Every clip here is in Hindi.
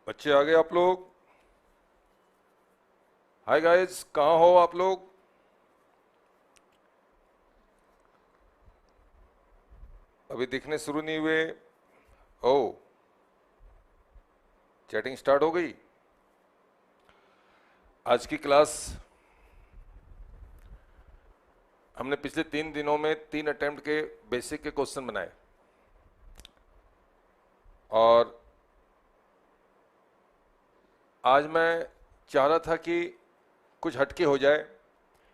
बच्चे आ गए आप लोग। हाय गाइस, कहाँ हो आप लोग? अभी दिखने शुरू नहीं हुए? ओ, चैटिंग स्टार्ट हो गई। आज की क्लास हमने पिछले 3 दिनों में 3 अटेम्प्ट के बेसिक के क्वेश्चन बनाए और आज मैं चाह रहा था कि कुछ हटके हो जाए,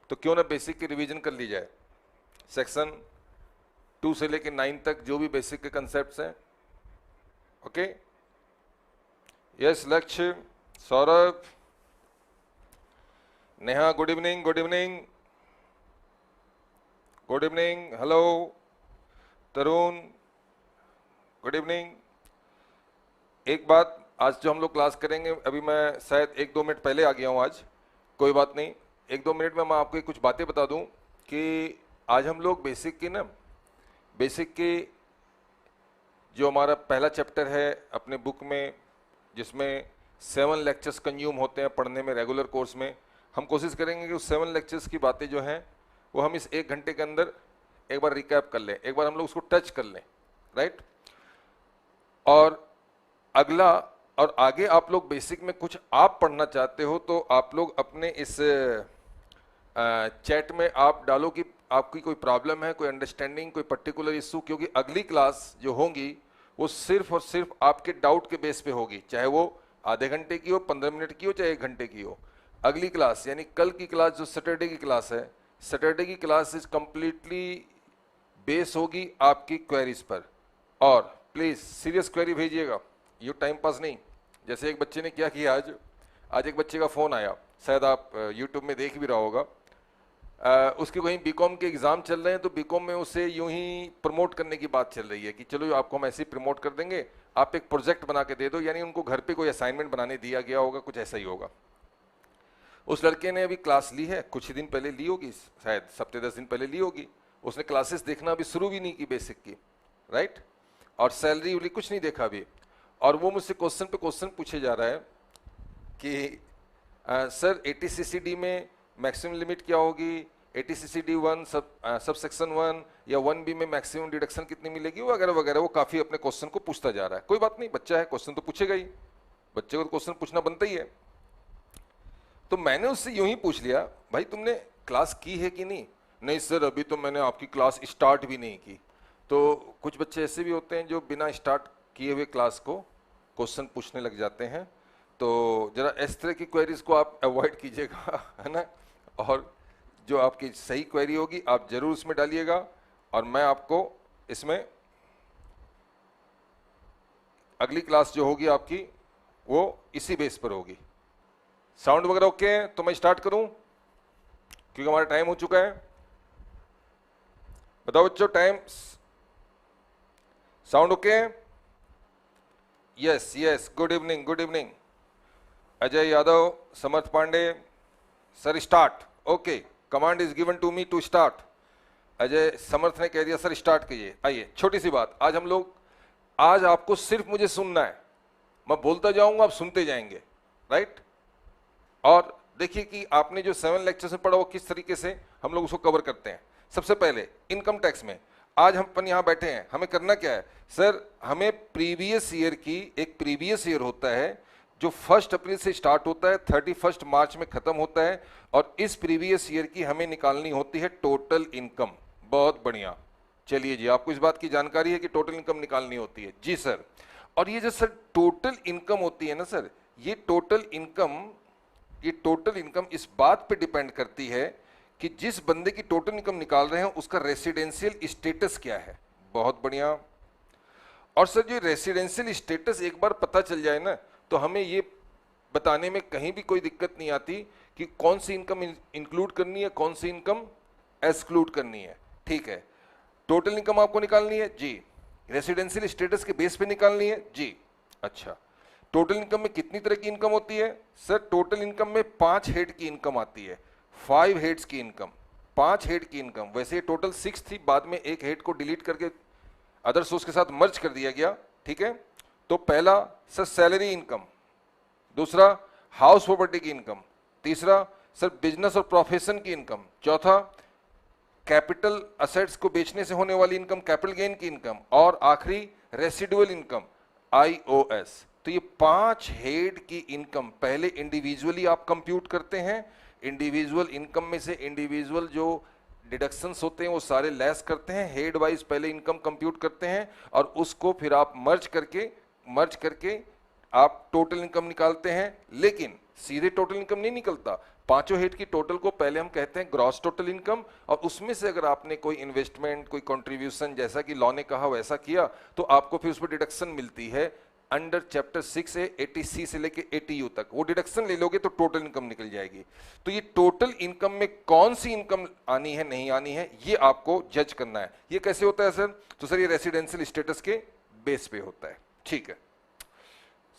तो क्यों ना बेसिक की रिवीजन कर ली जाए। सेक्शन 2 से लेकर 9 तक जो भी बेसिक के कंसेप्ट्स हैं। Okay, yes Lakshya, Saurabh, Neha, good evening, good evening, good evening, hello Tarun, good evening. एक बात, आज जो हम लोग क्लास करेंगे, अभी मैं शायद 1-2 मिनट पहले आ गया हूँ आज, कोई बात नहीं। 1-2 मिनट में मैं आपको कुछ बातें बता दूं कि आज हम लोग बेसिक की जो हमारा पहला चैप्टर है अपने बुक में, जिसमें 7 लेक्चर्स कंज्यूम होते हैं पढ़ने में रेगुलर कोर्स में, हम कोशिश करेंगे कि उस 7 लेक्चर्स की बातें जो हैं वो हम इस 1 घंटे के अंदर एक बार रिकैप कर लें, एक बार हम लोग उसको टच कर लें, राइट। और अगला और आगे आप लोग बेसिक में कुछ आप पढ़ना चाहते हो तो आप लोग अपने इस चैट में आप डालो कि आपकी कोई प्रॉब्लम है, कोई अंडरस्टैंडिंग, कोई पर्टिकुलर इशू, क्योंकि अगली क्लास जो होंगी वो सिर्फ और सिर्फ आपके डाउट के बेस पे होगी, चाहे वो आधे घंटे की हो, 15 मिनट की हो, चाहे 1 घंटे की हो। अगली क्लास यानी कल की क्लास जो सैटरडे की क्लास है, सैटरडे की क्लास इज कंप्लीटली बेस होगी आपकी क्वेरीज पर। और प्लीज सीरियस क्वेरी भेजिएगा, ये टाइम पास नहीं। जैसे एक बच्चे ने क्या किया आज एक बच्चे का फोन आया, शायद आप यूट्यूब में देख भी रहा होगा। उसके वहीं बीकॉम के एग्जाम चल रहे हैं, तो बीकॉम में उसे यूं ही प्रमोट करने की बात चल रही है कि चलो आपको हम ऐसे ही प्रमोट कर देंगे, आप एक प्रोजेक्ट बना के दे दो, यानी उनको घर पे कोई असाइनमेंट बनाने दिया गया होगा, कुछ ऐसा ही होगा। उस लड़के ने अभी क्लास ली है, कुछ ही दिन पहले ली होगी, शायद हफ्ते 10 दिन पहले ली होगी। उसने क्लासेस देखना अभी शुरू भी नहीं की बेसिक की, राइट। और सैलरी वाली कुछ नहीं देखा अभी, और वो मुझसे क्वेश्चन पे क्वेश्चन पूछे जा रहा है कि सर एटीसीसीडी में मैक्सिमम लिमिट क्या होगी, एटीसीसीडी 1 सब सेक्शन 1 या 1B में मैक्सिमम डिडक्शन कितनी मिलेगी, वगैरह वगैरह। वो काफी अपने क्वेश्चन को पूछता जा रहा है। कोई बात नहीं, बच्चा है, क्वेश्चन तो पूछेगा ही, बच्चे को क्वेश्चन पूछना बनता ही है। तो मैंने उससे यूं ही पूछ लिया, भाई तुमने क्लास की है कि नहीं? नहीं सर, अभी तो मैंने आपकी क्लास स्टार्ट भी नहीं की। तो कुछ बच्चे ऐसे भी होते हैं जो बिना स्टार्ट किए हुए क्लास को क्वेश्चन पूछने लग जाते हैं। तो जरा इस तरह की क्वेरीज को आप अवॉइड कीजिएगा, है ना। और जो आपकी सही क्वेरी होगी आप जरूर उसमें डालिएगा, और मैं आपको इसमें अगली क्लास जो होगी आपकी वो इसी बेस पर होगी। साउंड वगैरह ओके है तो मैं स्टार्ट करूं, क्योंकि हमारा टाइम हो चुका है। बताओ बच्चों, टाइम साउंड ओके है? Yes yes, good evening, good evening. Ajay Yadav, Samarth Pandey, sir start. Okay, command is given to me to start. Ajay, Samarth ने कह दिया सर स्टार्ट कीजिए। आइए, छोटी सी बात, आज आपको सिर्फ मुझे सुनना है, मैं बोलता जाऊंगा, आप सुनते जाएंगे, राइट। और देखिए कि आपने जो 7 लेक्चर में पढ़ा वो किस तरीके से हम लोग उसको कवर करते हैं। सबसे पहले इनकम टैक्स में आज हम अपन यहाँ बैठे हैं, हमें करना क्या है सर? हमें प्रीवियस ईयर की, एक प्रीवियस ईयर होता है जो 1 अप्रैल से स्टार्ट होता है, 31 मार्च में खत्म होता है, और इस प्रीवियस ईयर की हमें निकालनी होती है टोटल इनकम। बहुत बढ़िया, चलिए जी, आपको इस बात की जानकारी है कि टोटल इनकम निकालनी होती है? जी सर। और ये जो सर टोटल इनकम होती है ना सर, ये टोटल इनकम इस बात पे डिपेंड करती है कि जिस बंदे की टोटल इनकम निकाल रहे हैं उसका रेसिडेंशियल स्टेटस क्या है। बहुत बढ़िया। और सर जो रेसिडेंशियल स्टेटस एक बार पता चल जाए ना, तो हमें ये बताने में कहीं भी कोई दिक्कत नहीं आती कि कौन सी इनकम इंक्लूड करनी है, कौन सी इनकम एक्सक्लूड करनी है। ठीक है, टोटल इनकम आपको निकालनी है जी, रेसिडेंशियल स्टेटस के बेस पे निकालनी है जी। अच्छा, टोटल इनकम में कितनी तरह की इनकम होती है सर? टोटल इनकम में 5 हेड की इनकम आती है, 5 हेड्स की इनकम, 5 हेड की इनकम। वैसे टोटल 6 थी, बाद में एक हेड को डिलीट करके अदर सोर्स के साथ मर्ज कर दिया गया, ठीक है। तो पहला सर सैलरी इनकम, दूसरा हाउस प्रॉपर्टी की इनकम, तीसरा सर बिजनेस और प्रोफेशन की इनकम, चौथा कैपिटल असेट्स को बेचने से होने वाली इनकम, कैपिटल गेन की इनकम, और आखिरी रेसिडुअल इनकम, आईओएस। तो ये 5 हेड की इनकम पहले इंडिविजुअली आप कंप्यूट करते हैं, इंडिविजुअल इनकम में से इंडिविजुअल जो डिडक्शंस होते हैं वो सारे लेस करते हैं, हेड वाइज पहले इनकम कंप्यूट करते हैं और उसको फिर आप मर्ज करके आप टोटल इनकम निकालते हैं। लेकिन सीधे टोटल इनकम नहीं निकलता, पांचों हेड की टोटल को पहले हम कहते हैं ग्रॉस टोटल इनकम, और उसमें से अगर आपने कोई इन्वेस्टमेंट, कोई कंट्रीब्यूशन जैसा कि लॉ ने कहा वैसा किया तो आपको फिर उस पर डिडक्शन मिलती है अंडर चैप्टर 6A 80C से लेके 80U तक। वो डिडक्शन ले लोगे तो टोटल इनकम निकल जाएगी। तो ये टोटल इनकम में कौन सी इनकम आनी है नहीं आनी है ये आपको जज करना है। ये कैसे होता है सर? तो सर ये रेसिडेंशियल स्टेटस के बेस पे होता है। ठीक है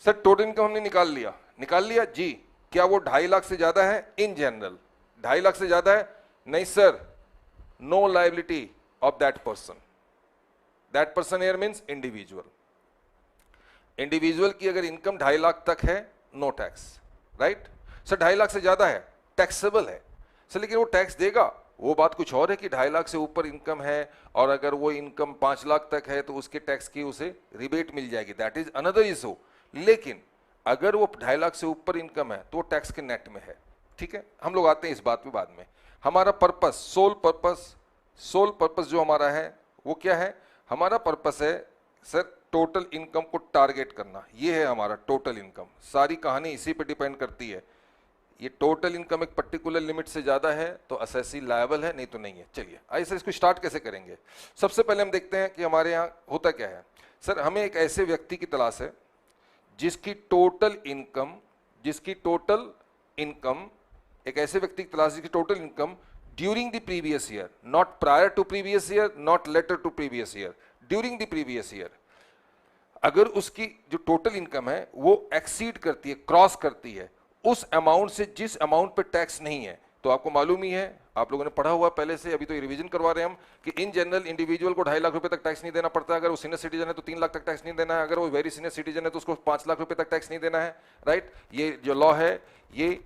सर, टोटल इनकम हमने निकाल लिया जी। क्या वो 2.5 लाख से ज्यादा है? इन जनरल 2.5 लाख से ज्यादा है? नहीं sir, no liability of that person. That person here means individual. Individual की अगर इनकम 2.5 लाख तक है, no tax, right sir. 2.5 lakh से ज्यादा है, टैक्सेबल है सर, लेकिन वो टैक्स देगा। वो बात कुछ और है कि 2.5 लाख से ऊपर इनकम है और अगर वो इनकम 5 लाख तक है तो उसके टैक्स की उसे रिबेट मिल जाएगी, दैट इज अनदर इशू। लेकिन अगर वो 2.5 लाख से ऊपर इनकम है तो वो टैक्स के नेट में है। ठीक है, हम लोग आते हैं इस बात पे बाद में। हमारा पर्पस, सोल पर्पस जो हमारा है वो क्या है? हमारा पर्पस है सर टोटल इनकम को टारगेट करना। ये है हमारा टोटल इनकम। सारी कहानी इसी पे डिपेंड करती है। ये टोटल इनकम एक पर्टिकुलर लिमिट से ज्यादा है तो असेसी लायबल है, नहीं तो नहीं है। चलिए आइए सर इसको स्टार्ट कैसे करेंगे। सबसे पहले हम देखते हैं कि हमारे यहाँ होता क्या है। सर हमें एक ऐसे व्यक्ति की तलाश है जिसकी टोटल इनकम एक ऐसे व्यक्ति की तलाश जिसकी total income during the previous year, not prior to previous year, not later to previous year, during the previous year, अगर उसकी जो टोटल इनकम है वो एक्सीड करती है, क्रॉस करती है उस अमाउंट से जिस अमाउंट पे टैक्स नहीं है। तो आपको मालूम ही है, आप लोगों ने पढ़ा हुआ पहले से, अभी तो रिवीजन करवा रहे हैं हम, कि इन जनरल इंडिविजुअल को 2.5 लाख रुपए तक टैक्स नहीं देना पड़ता है। अगर वो सीनियर सिटीजन है तो 3 लाख तक टैक्स नहीं देना है। अगर वो वेरी सीनियर सिटीजन है तो उसको 5 लाख रुपए तक टैक्स नहीं देना है, राइट। ये जो लॉ है ये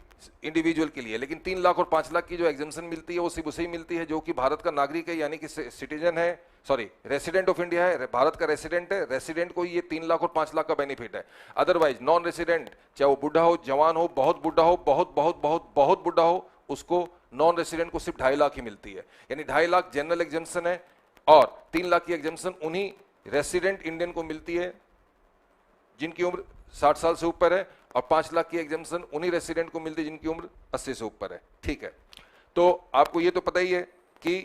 इंडिविजुअल के लिए। लेकिन 3 लाख और 5 लाख की जो एग्जेम्पशन मिलती है वो सिर्फ उसे ही मिलती है जो कि भारत का नागरिक है, यानी कि सिटीजन है, सॉरी रेसिडेंट ऑफ इंडिया है, भारत का रेसिडेंट है। रेसिडेंट को ये 3 लाख और 5 लाख का बेनिफिट है। अदरवाइज नॉन रेसिडेंट, चाहे वो बुढ़ा हो, जवान हो, बहुत बुढ़ा हो, बहुत बुढ़ा हो, उसको नॉन रेसिडेंट को सिर्फ 2.5 लाख ही मिलती है। यानी 2.5 लाख जनरल एग्जेम्पशन है और 3 लाख की एग्जेम्पशन उन्हीं रेसिडेंट इंडियन को मिलती है जिनकी उम्र 60 साल से ऊपर है, और 5 लाख की एग्जेम्पशन उन्हीं रेसिडेंट को मिलती है जिनकी उम्र 80 से ऊपर है। ठीक है, तो आपको ये तो पता ही है कि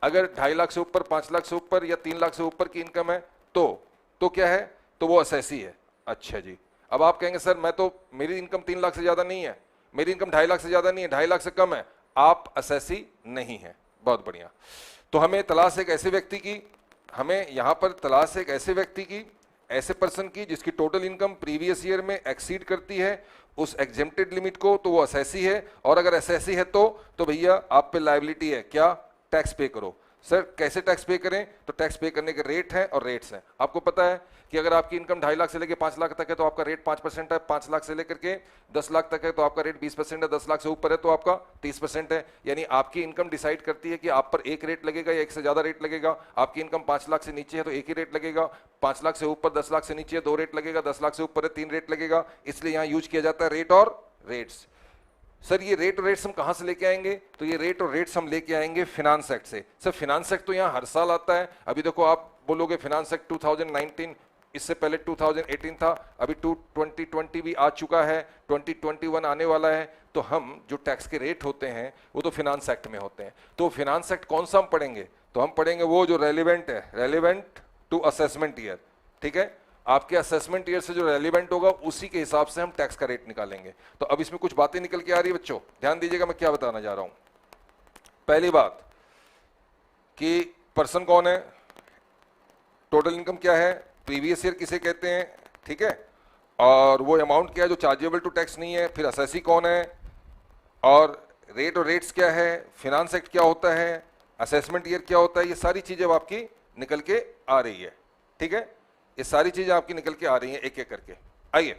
अगर 2.5 लाख से ऊपर, 5 लाख से ऊपर या 3 लाख से ऊपर की इनकम है तो क्या है? तो वो असेसी है। अच्छा जी, अब आप कहेंगे सर मैं तो, मेरी इनकम 3 लाख से ज्यादा नहीं है, मेरी इनकम 2.5 लाख से ज्यादा नहीं है, 2.5 लाख से कम है, आप असेसी नहीं है। बहुत बढ़िया। तो हमें तलाश एक ऐसे व्यक्ति की, हमें यहां पर तलाश एक ऐसे व्यक्ति की, ऐसे पर्सन की जिसकी टोटल इनकम प्रीवियस ईयर में एक्सीड करती है उस एग्जेम्प्टेड लिमिट को, तो वो असेसी है। और अगर असेसी है तो भैया आप पे लायबिलिटी है, क्या? टैक्स पे करो। सर कैसे टैक्स पे करें? तो टैक्स पे करने के रेट हैं और रेट्स हैं। आपको पता है कि अगर आपकी इनकम 2.5 लाख से लेकर 5 लाख तक है तो आपका रेट 5% है, 5 लाख से लेकर के 10 लाख तक है तो आपका रेट 20% है, 10 लाख से ऊपर है तो आपका 30% है। यानी आपकी इनकम डिसाइड करती है कि आप पर एक रेट लगेगा या एक से ज्यादा रेट लगेगा। आपकी इनकम 5 लाख से नीचे है तो एक ही रेट लगेगा, 5 लाख से ऊपर 10 लाख से नीचे है 2 रेट लगेगा, 10 लाख से ऊपर है 3 रेट लगेगा। इसलिए यहां यूज किया जाता है रेट और रेट्स। सर ये रेट और रेट्स हम कहां से लेके आएंगे? तो ये रेट और रेट्स हम लेके आएंगे फिनांस एक्ट से। सर फिनांस एक्ट तो यहां हर साल आता है। अभी देखो आप बोलोगे फिनांस एक्ट 2019, इससे पहले 2018 था, अभी 2020 भी आ चुका है, 2021 आने वाला है। तो हम जो टैक्स के रेट होते हैं वो तो फिनांस एक्ट में होते हैं। तो फिनांस एक्ट कौन सा हम पढ़ेंगे? तो हम पढ़ेंगे वो जो रेलिवेंट है, रेलिवेंट टू असेसमेंट ईयर। ठीक है, आपके असेसमेंट ईयर से जो रेलिवेंट होगा उसी के हिसाब से हम टैक्स का रेट निकालेंगे। तो अब इसमें कुछ बातें निकल के आ रही है बच्चों, ध्यान दीजिएगा मैं क्या बताना जा रहा हूं। पहली बात कि पर्सन कौन है, टोटल इनकम क्या है, प्रीवियस ईयर किसे कहते हैं, ठीक है, और वो अमाउंट क्या है जो चार्जेबल टू टैक्स नहीं है, फिर असेसी कौन है, और रेट और रेट्स क्या है, फिनांस एक्ट क्या होता है, असेसमेंट ईयर क्या होता है। ये सारी चीजें अब आपकी निकल के आ रही है। ठीक है, ये सारी चीजें आपकी निकल के आ रही हैं एक एक करके। आइए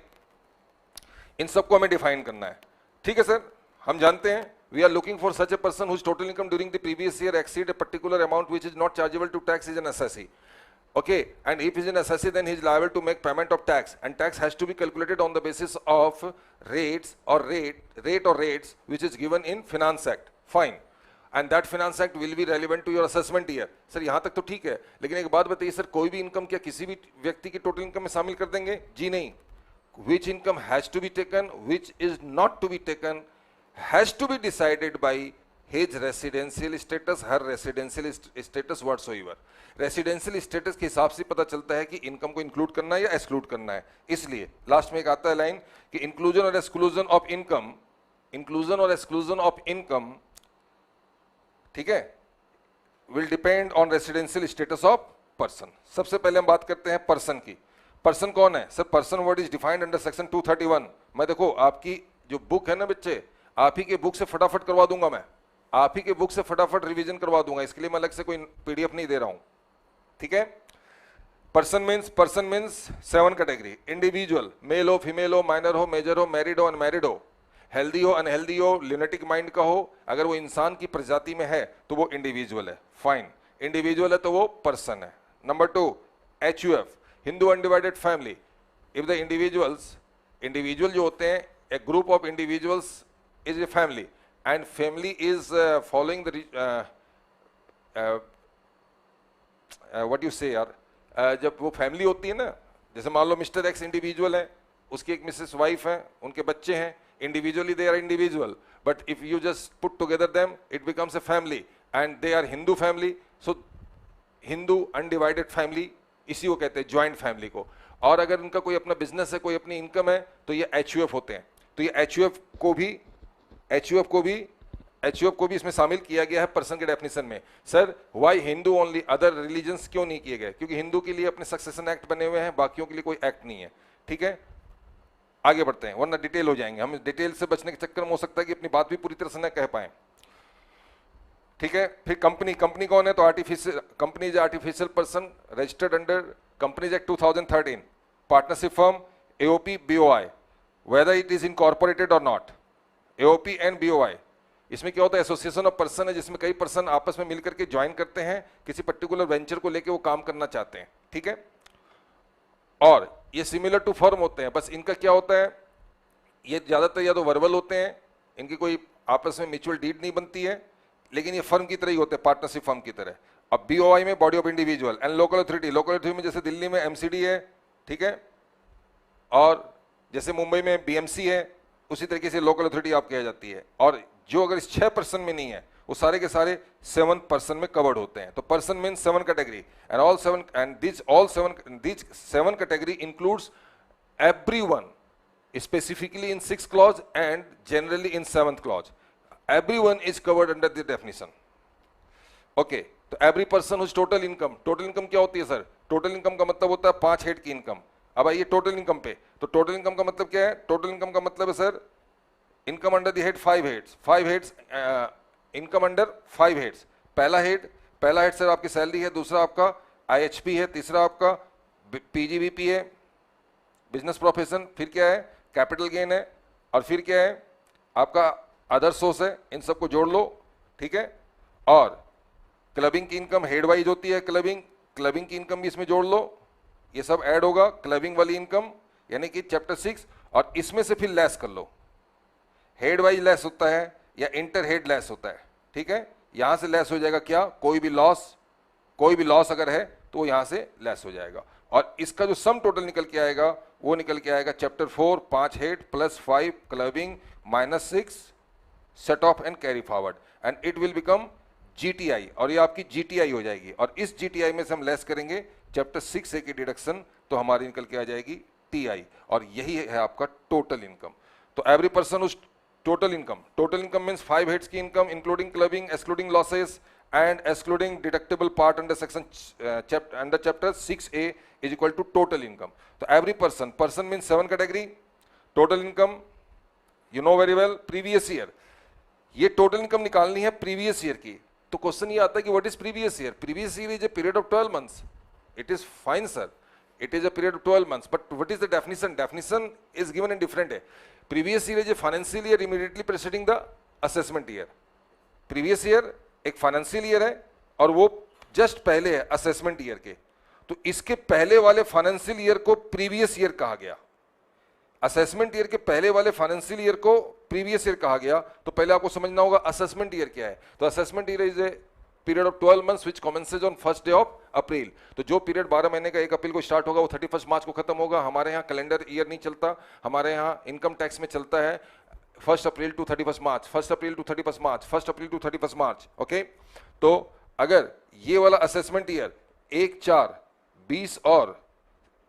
इन सबको हमें डिफाइन करना है, ठीक है सर। हम जानते हैं we are looking for such a person whose total income during the previous year exceed a particular amount which is not chargeable to tax is an assessee. Okay, and if he is an assessee, then he is liable to make payment of tax, and tax has to be calculated on the basis of rates or rates which is given in Finance Act. Fine, and that Finance Act will be relevant to your assessment year. Sir यहाँ तक तो ठीक है, लेकिन एक बात बताइए सर, कोई भी इनकम क्या किसी भी व्यक्ति की टोटल इनकम में शामिल कर देंगे? जी नहीं. Which income has to be taken, which is not to be taken, has to be decided by his residential status, her residential status whatsoever. Residential status के हिसाब से पता चलता है कि इनकम को इंक्लूड करना है या एक्सक्लूड करना है. इसलिए लास्ट में एक आता है लाइन कि इंक्लूजन और एक्सक्लूजन ऑफ इनकम, इंक्लूजन और एक्सक्लूजन ऑफ इनकम, ठीक है, will depend on residential status of person. सबसे पहले हम बात करते हैं पर्सन की. पर्सन कौन है sir? Person word is defined under section 231. मैं देखो आपकी जो बुक है ना बच्चे, आप ही के बुक से फटाफट करवा दूंगा, मैं आप ही के बुक से फटाफट रिवीजन करवा दूंगा, इसके लिए मैं अलग से कोई पीडीएफ नहीं दे रहा हूं, ठीक है. Person means 7 category. Individual, male हो, फीमेल हो, माइनर हो, मेजर हो, मैरिड हो, अनमैरिड हो, हेल्दी हो, अनहेल्दी हो, ल्यूनेटिक माइंड का हो, अगर वो इंसान की प्रजाति में है तो वो इंडिविजुअल है. फाइन, इंडिविजुअल है तो वो पर्सन है. Number 2, HUF, Hindu undivided family. If the individual जो होते हैं, a group of individuals is a family, and family is following the what you say यार, जब वो फैमिली होती है ना, जैसे मान लो मिस्टर एक्स इंडिविजुअल है, उसकी एक मिसेस वाइफ है, उनके बच्चे हैं, individually they are individual, but if you just put together them it becomes a family, and they are Hindu family. So Hindu undivided family, इसी को कहते हैं ज्वाइंट फैमिली को. और अगर उनका कोई अपना बिजनेस है, कोई अपनी इनकम है, तो ये HUF होते हैं. तो ये HUF को भी इसमें शामिल किया गया है पर्सन के डेफिनेशन में. Sir why Hindu only, other religions क्यों नहीं किए गए? क्योंकि हिंदू के लिए अपने सक्सेशन एक्ट बने हुए हैं, बाकियों के लिए कोई एक्ट नहीं है, ठीक है. आगे बढ़ते हैं वरना डिटेल हो जाएंगे. हम डिटेल से बचने के चक्कर में हो सकता है कि अपनी बात भी पूरी तरह से न कह पाए, ठीक है. फिर कंपनी कौन है? तो artificial company is artificial person registered under companies act 2013. Partnership firm AOP BOI, whether it is incorporated और नॉट. AOP एंड BOI, इसमें क्या होता है? एसोसिएशन ऑफ पर्सन है, जिसमें कई पर्सन आपस में मिलकर के ज्वाइन करते हैं, किसी पर्टिकुलर वेंचर को लेके वो काम करना चाहते हैं, ठीक है. और ये सिमिलर टू फर्म होते हैं, बस इनका क्या होता है, ये ज्यादातर या तो वर्बल होते हैं, इनकी कोई आपस में म्यूचुअल डीड नहीं बनती है, लेकिन ये फर्म की तरह ही होते हैं, पार्टनरशिप फर्म की तरह. अब BOI में body of individual and local authority में जैसे दिल्ली में MCD है, ठीक है, और जैसे मुंबई में BMC है, उसी तरीके से लोकल अथॉरिटी आप कह जाती है. और जो अगर इस 6 पर्सन में नहीं है, वो सारे के सारे 7 पर्सन में कवर्ड होते हैं. तो person mean 7 category, and all 7 and these 7 category includes everyone, specifically in 6th clause and generally in 7th clause. Everyone is covered under the definition. Okay, तो every person whose total income क्या होती है सर? टोटल इनकम का मतलब होता है 5 हेड की इनकम. अब आइए टोटल इनकम पे, तो टोटल इनकम का मतलब क्या है? टोटल इनकम का मतलब है sir income under the head 5 heads, income under 5 heads. पहला हेड सर आपकी सैलरी है, दूसरा आपका IHP है, तीसरा आपका PGBP है, बिजनेस प्रोफेशन, फिर क्या है? कैपिटल गेन है, और फिर क्या है? आपका अदर सोर्स है. इन सबको जोड़ लो, ठीक है. और क्लबिंग की इनकम हेड वाइज होती है, क्लबिंग की इनकम भी इसमें जोड़ लो, ये सब ऐड होगा क्लबिंग वाली इनकम, यानी कि चैप्टर 6. और इसमें से फिर लेस कर लो, हेड वाइज लेस होता है या इंटर हेड लेस होता है, ठीक है. यहां से लेस हो जाएगा क्या? कोई भी लॉस अगर है तो वो यहां से लेस हो जाएगा. और इसका जो सम टोटल निकल के आएगा, वो निकल के आएगा chapter 4 5 head plus 5 clubbing minus 6 set of and carry forward, and it will become GTI, और ये आपकी GTI हो जाएगी. और इस GTI में से हम लेस करेंगे चैप्टर 6A की डिडक्शन, तो हमारी निकल के आ जाएगी TI, और यही है आपका टोटल इनकम. तो एवरी पर्सन उस टोटल इनकम मीन्स 5 हेड्स की income including clubbing, excluding losses and excluding deductible part under section under chapter 6A is equal to total income. So every person means 7 category. Total income you know very well, previous year. ये टोटल इनकम निकालनी है प्रीवियस ईयर की. तो क्वेश्चन ये आता है कि what is previous year? Previous year is a period of 12 months. It is fine sir, it is a period of 12 months, but what is the definition? Definition is given in different way. Previous year is a financial year immediately presiding the assessment year. Previous year एक फाइनेंशियल ईयर है और वो जस्ट पहले है असेसमेंट ईयर के, तो इसके पहले वाले फाइनेंशियल ईयर को प्रीवियस ईयर कहा गया। असेसमेंट ईयर के पहले वाले फाइनेंशियल ईयर को प्रीवियस ईयर कहा गया। तो पहले आपको समझना होगा असेसमेंट ईयर क्या है। तो assessment year is a period of 12 months which commences on first day of April. तो जो पीरियड 12 महीने का 1 अप्रैल को स्टार्ट होगा वो 31 मार्च को खत्म होगा। हमारे यहाँ कैलेंडर ईयर नहीं चलता, हमारे यहाँ इनकम टैक्स में चलता है 1 April to 31 March, 1 April to 31 March, 1 April to 31 March. Okay, तो अगर ये वाला असेसमेंट ईयर 1/4/20 और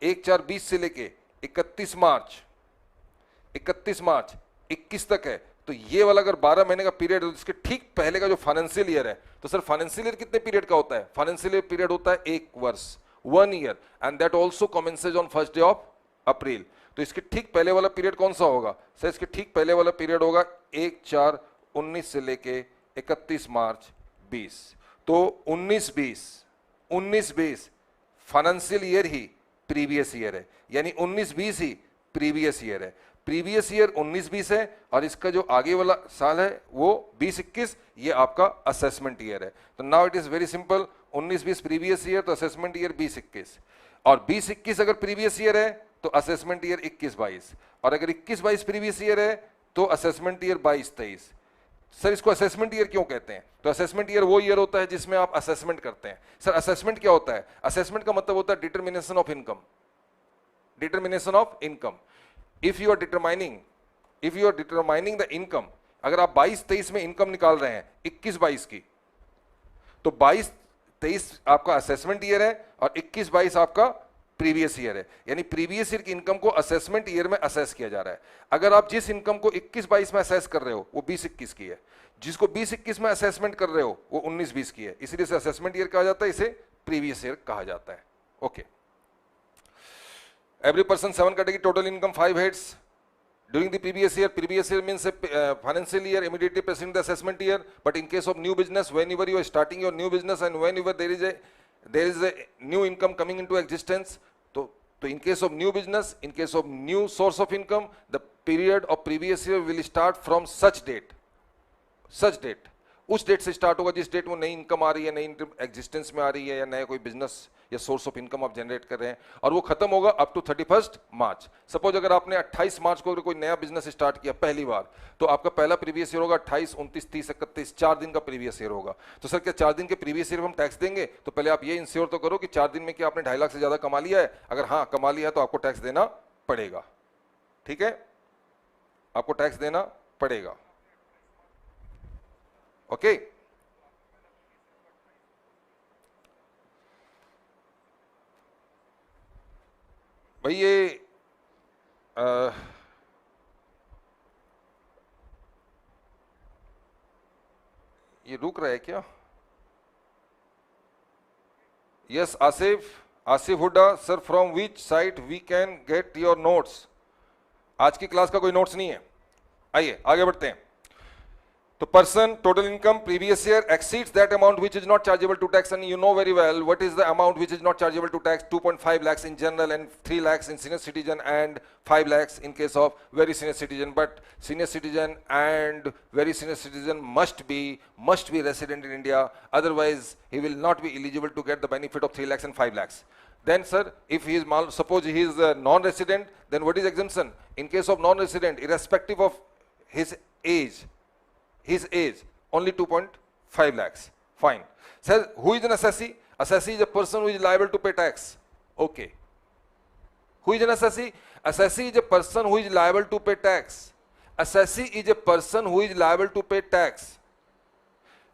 1/4/20 से लेके 31 मार्च 21 तक है, तो ये वाला अगर 12 महीने का पीरियड है तो इसके ठीक पहले का जो फाइनेंशियल ईयर है, तो सर फाइनेंशियल ईयर कितने पीरियड का होता है? फाइनेंशियल ईयर पीरियड होता है 1 वर्ष, 1 year, and that also commences on first day of April. तो इसके ठीक पहले वाला पीरियड कौन सा होगा? सर इसके ठीक पहले वाला पीरियड होगा 1/4/19 से लेके 31 मार्च 20। तो 19-20 फाइनेंशियल ईयर ही प्रीवियस ईयर है, यानी 19-20 ही प्रीवियस ईयर है। प्रीवियस ईयर 19-20 है और इसका जो आगे वाला साल है वो 20-21, ये आपका असेसमेंट ईयर है। तो now it is very simple, 19-20 previous year तो असेसमेंट ईयर 20-21, और 20-21 अगर प्रीवियस ईयर है तो असेसमेंट ईयर 21-22, और अगर 21-22 प्रीवियस ईयर है तो असेसमेंट ईयर 22-23। सर इसको असेसमेंट ईयर क्यों कहते हैं? तो असेसमेंट ईयर वो ईयर होता है जिसमें आप असेसमेंट करते हैं। सर असेसमेंट क्या होता है? असेसमेंट का मतलब होता है determination of income, determination of income. If you are determining the income, अगर आप 22-23 में इनकम निकाल रहे हैं 21-22 की, तो 22-23 आपका असेसमेंट ईयर है और 21-22 आपका प्रीवियस ईयर है, यानी प्रीवियस ईयर की इनकम को असेसमेंट ईयर में असेस किया जा रहा है। अगर आप जिस इनकम को 21-22 में असेस कर रहे हो वो 20-21 की है, जिसको 20-21 में असेसमेंट कर रहे हो वो 19-20 की है, इसीलिए इसे असेसमेंट ईयर कहा जाता है, इसे प्रीवियस ईयर कहा जाता है। Okay, every person 7 category, total income 5 heads during the previous year. Previous year means a financial year immediately preceding the assessment year, but in case of new business, whenever you are starting your new business and whenever there is a new income coming into existence, so in case of new business, in case of new source of income, the period of previous year will start from such date, उस डेट से स्टार्ट होगा जिस डेट में नई इनकम आ रही है, नई एग्जिस्टेंस में आ रही है, या नया कोई बिजनेस या सोर्स ऑफ इनकम आप जनरेट कर रहे हैं, और वो खत्म होगा अप टू 31 मार्च। सपोज अगर आपने 28 मार्च को अगर कोई नया बिजनेस स्टार्ट किया पहली बार, तो आपका पहला प्रीवियस ईयर होगा 28, 29, 30, 31, 4 दिन का प्रीवियस ईयर होगा। तो सर क्या 4 दिन के प्रीवियस ईयर में हम टैक्स देंगे? तो पहले आप ये इंश्योर तो करो कि 4 दिन में क्या आपने 2.5 लाख से ज्यादा कमा लिया है। अगर हाँ कमा लिया है तो आपको टैक्स देना पड़ेगा, ठीक है, आपको टैक्स देना पड़ेगा। ओके, भाई ये रुक रहा है क्या? Yes Asif Hooda sir, from which site we can get your notes? आज की क्लास का कोई नोट्स नहीं है, आइए आगे बढ़ते हैं। तो person total income previous year exceeds that amount which is not chargeable to tax, and you know very well what is the amount which is not chargeable to tax. 2.5 lakhs in general and 3 lakhs in senior citizen and 5 lakhs in case of very senior citizen. But senior citizen and very senior citizen must be resident in India, otherwise he will not be eligible to get the benefit of 3 lakhs and 5 lakhs. Then sir, if he is suppose he is a non-resident, then what is exemption? In case of non-resident, irrespective of his age, only 2.5 lakhs. Fine. Sir, who is an assessee? Assessee is a person who is liable to pay tax. Okay. Who is an assessee? Assessee is a person who is liable to pay tax. Assessee is a person who is liable to pay tax.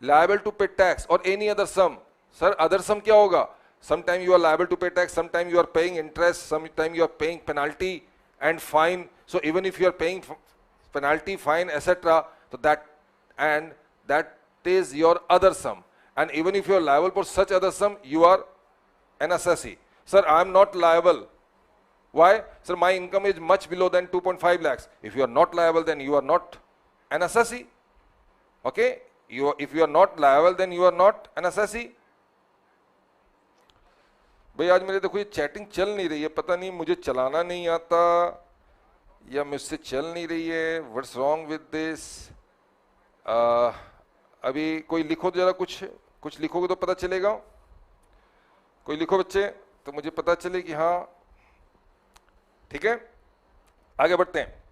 Liable to pay tax or any other sum. Sir, other sum क्या होगा? Sometime you are liable to pay tax, sometime you are paying interest, sometime you are paying penalty and fine. So even if you are paying penalty, fine, etc., so that is your other sum. And even if you are liable for such other sum, you are an assessee. Sir, I am not liable. Why? Sir, my income is much below than 2.5 lakhs. If you are not liable, then you are not an assessee. Okay? If you are not liable, then you are not an assessee. भाई आज मेरे देखो ये चैटिंग चल नहीं रही है, पता नहीं मुझे चलाना नहीं आता या मुझसे चल नहीं रही है, व्हाट्स रॉन्ग विद दिस। अभी कोई लिखो जरा, कुछ लिखोगे तो पता चलेगा। कोई लिखो बच्चे, तो मुझे पता चले कि हाँ ठीक है। आगे बढ़ते हैं।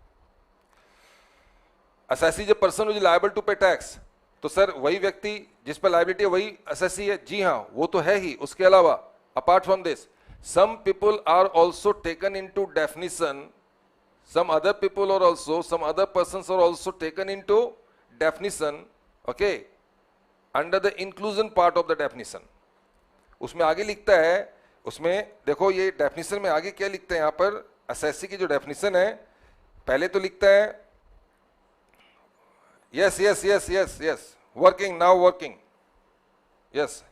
असेसी जो person is liable to pay tax, तो सर वही व्यक्ति जिस पर लायबिलिटी है वही असेसी है। जी हाँ, वो तो है ही। उसके अलावा apart from this some people are also taken into definition, some other people are also, some other persons are also taken into definition, okay, under the inclusion part of the definition। उसमें आगे लिखता है, उसमें देखो ये डेफिनेशन में आगे क्या लिखते हैं यहाँ पर, असेसी की जो डेफिनेशन है पहले तो लिखता है yes yes yes yes yes working, now working, yes.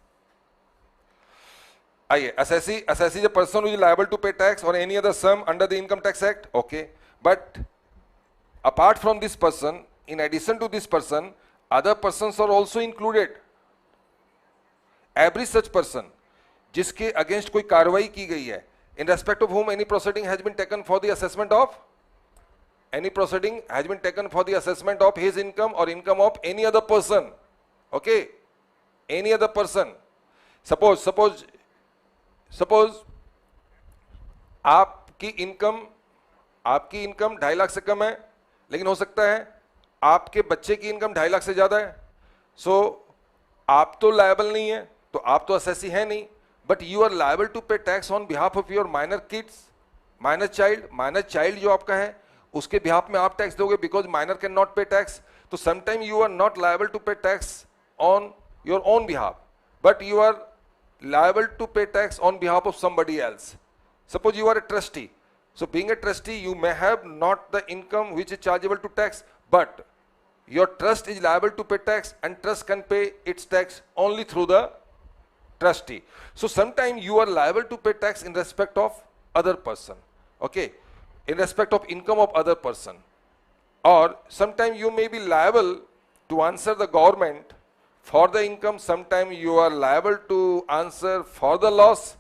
आइए, assessee the person who is liable to pay tax और any other sum under the income tax act, okay. But apart from this person, in addition to this person, other persons are also included। Every such person जिसके अगेंस्ट कोई कार्रवाई की गई है, in respect of whom any proceeding has been taken for the assessment of, any proceeding has been taken for the assessment of his income or income of any other person, okay, any other person। suppose आपकी इनकम 2.5 लाख से कम है, लेकिन हो सकता है आपके बच्चे की इनकम 2.5 लाख से ज्यादा है। सो आप तो लायबल नहीं है, तो आप तो असेसी है नहीं, but you are liable to pay tax on behalf of your minor kids, minor child जो आपका है उसके बिहाफ में आप टैक्स दोगे, because minor can not pay tax. तो sometime you are not liable to pay tax on your own behalf, but you are liable to pay tax on behalf of somebody else। Suppose you are a trustee, so being a trustee you may have not the income which is chargeable to tax, but your trust is liable to pay tax and trust can pay its tax only through the trustee। So sometime you are liable to pay tax in respect of other person, okay, in respect of income of other person, or sometime you may be liable to answer the government for the income, sometime you are liable to answer for the loss।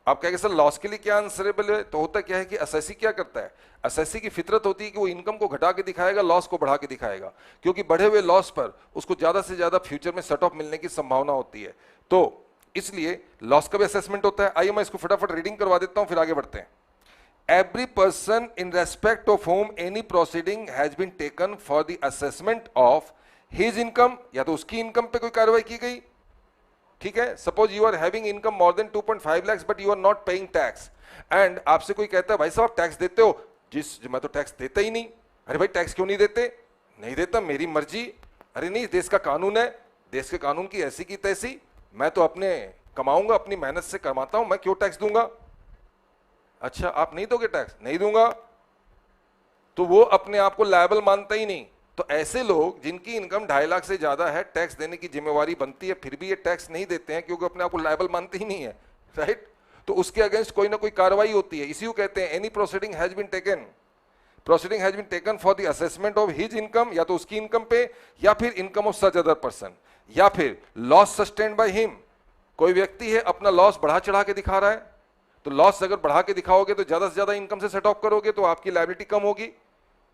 आप कहेंगे सर लॉस के लिए क्या आंसरेबल है, तो होता क्या है कि असेसी क्या करता है, असेसी की फितरत होती है कि वो इनकम को घटा के दिखाएगा, लॉस को बढ़ा के दिखाएगा, क्योंकि बढ़े हुए लॉस पर उसको ज्यादा से ज्यादा फ्यूचर में सेट ऑफ मिलने की संभावना होती है, तो इसलिए लॉस का भी असेसमेंट होता है। आइए मैं इसको फटाफट रीडिंग करवा देता हूं, फिर आगे बढ़ते हैं। Every person in respect of whom any proceeding has been taken for the assessment of his income, या तो उसकी इनकम पे कोई कार्रवाई की गई, ठीक है। Suppose you are having income more than 2.5 lakh but you are not paying tax, and आपसे कोई कहता है भाई साहब आप टैक्स देते हो, मैं तो टैक्स देता ही नहीं। अरे भाई टैक्स क्यों नहीं देते? नहीं देता, मेरी मर्जी। अरे नहीं, देश का कानून है, देश के कानून की ऐसी की तैसी, मैं तो अपने कमाऊंगा, अपनी मेहनत से कमाता हूं, मैं क्यों टैक्स दूंगा? अच्छा आप नहीं दोगे टैक्स? नहीं दूंगा, तो वो अपने आप को लायबल मानता ही नहीं। तो ऐसे लोग जिनकी इनकम 2.5 लाख से ज्यादा है, टैक्स देने की जिम्मेवारी बनती है, फिर भी ये टैक्स नहीं देते हैं क्योंकि अपने आप को लायबल मानते ही नहीं है, राइट। तो उसके अगेंस्ट कोई ना कोई कार्रवाई होती है, इसी को कहते हैं any proceeding has been taken for the assessment of his income, या तो उसकी इनकम पे, या फिर income of such other person, या फिर लॉस सस्टेन्ड बाय हिम। कोई व्यक्ति है अपना लॉस बढ़ा चढ़ा के दिखा रहा है, तो लॉस अगर बढ़ा के दिखाओगे तो ज्यादा से ज्यादा इनकम से सेट ऑफ करोगे तो आपकी लायबिलिटी कम होगी,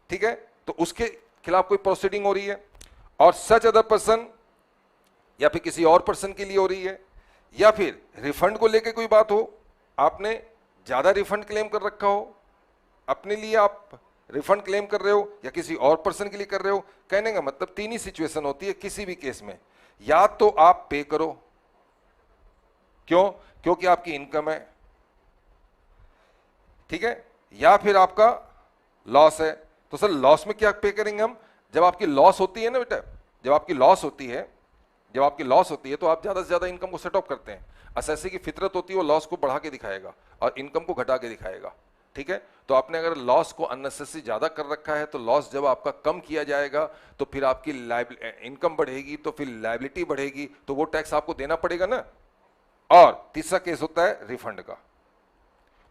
ठीक है। तो उसके खिलाफ कोई प्रोसीडिंग हो रही है, और सच अदर पर्सन या फिर किसी और पर्सन के लिए हो रही है, या फिर रिफंड को लेके कोई बात हो, आपने ज्यादा रिफंड क्लेम कर रखा हो, अपने लिए आप रिफंड क्लेम कर रहे हो या किसी और पर्सन के लिए कर रहे हो। कहने का मतलब 3 ही सिचुएशन होती है किसी भी केस में, या तो आप पे करो, क्यों? क्योंकि आपकी इनकम है, ठीक है, या फिर आपका लॉस है। तो सर लॉस में क्या पे करेंगे हम? जब आपकी लॉस होती है ना बेटा, जब आपकी लॉस होती है तो आप ज्यादा से ज्यादा इनकम को सेट ऑफ करते हैं। असेसी की फितरत होती है वो लॉस को बढ़ा के दिखाएगा और इनकम को घटा के दिखाएगा, ठीक है। तो आपने अगर लॉस को अननेसेसरी ज्यादा कर रखा है, तो लॉस जब आपका कम किया जाएगा तो फिर आपकी इनकम बढ़ेगी, तो फिर लायबिलिटी बढ़ेगी, तो वो टैक्स आपको देना पड़ेगा ना। और तीसरा केस होता है रिफंड का।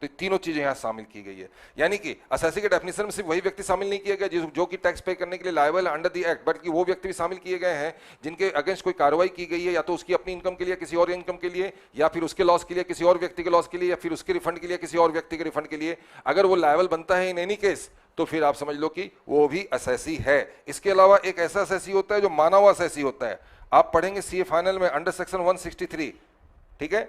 तो तीनों चीजें यहां शामिल की गई है, यानी कि असेसी के डेफिनेशन में सिर्फ वही व्यक्ति शामिल नहीं किया गया जो कि टैक्स पे करने के लिए लायबल है अंडर द एक्ट, बल्कि वो व्यक्ति भी शामिल किए गए हैं जिनके अगेंस्ट कोई कार्रवाई की गई है, या तो उसकी अपनी इनकम के लिए, किसी और इनकम के लिए, या फिर उसके लॉस के लिए, किसी और व्यक्ति के लॉस के लिए, या फिर उसके रिफंड के लिए, किसी और व्यक्ति के रिफंड के लिए। अगर वो लायबल बनता है इन एनी केस, तो फिर आप समझ लो कि वो भी असेसी है। इसके अलावा एक ऐसा असेसी होता है जो माना हुआ असेसी होता है, आप पढ़ेंगे सीए फाइनल में अंडर सेक्शन 163, ठीक है,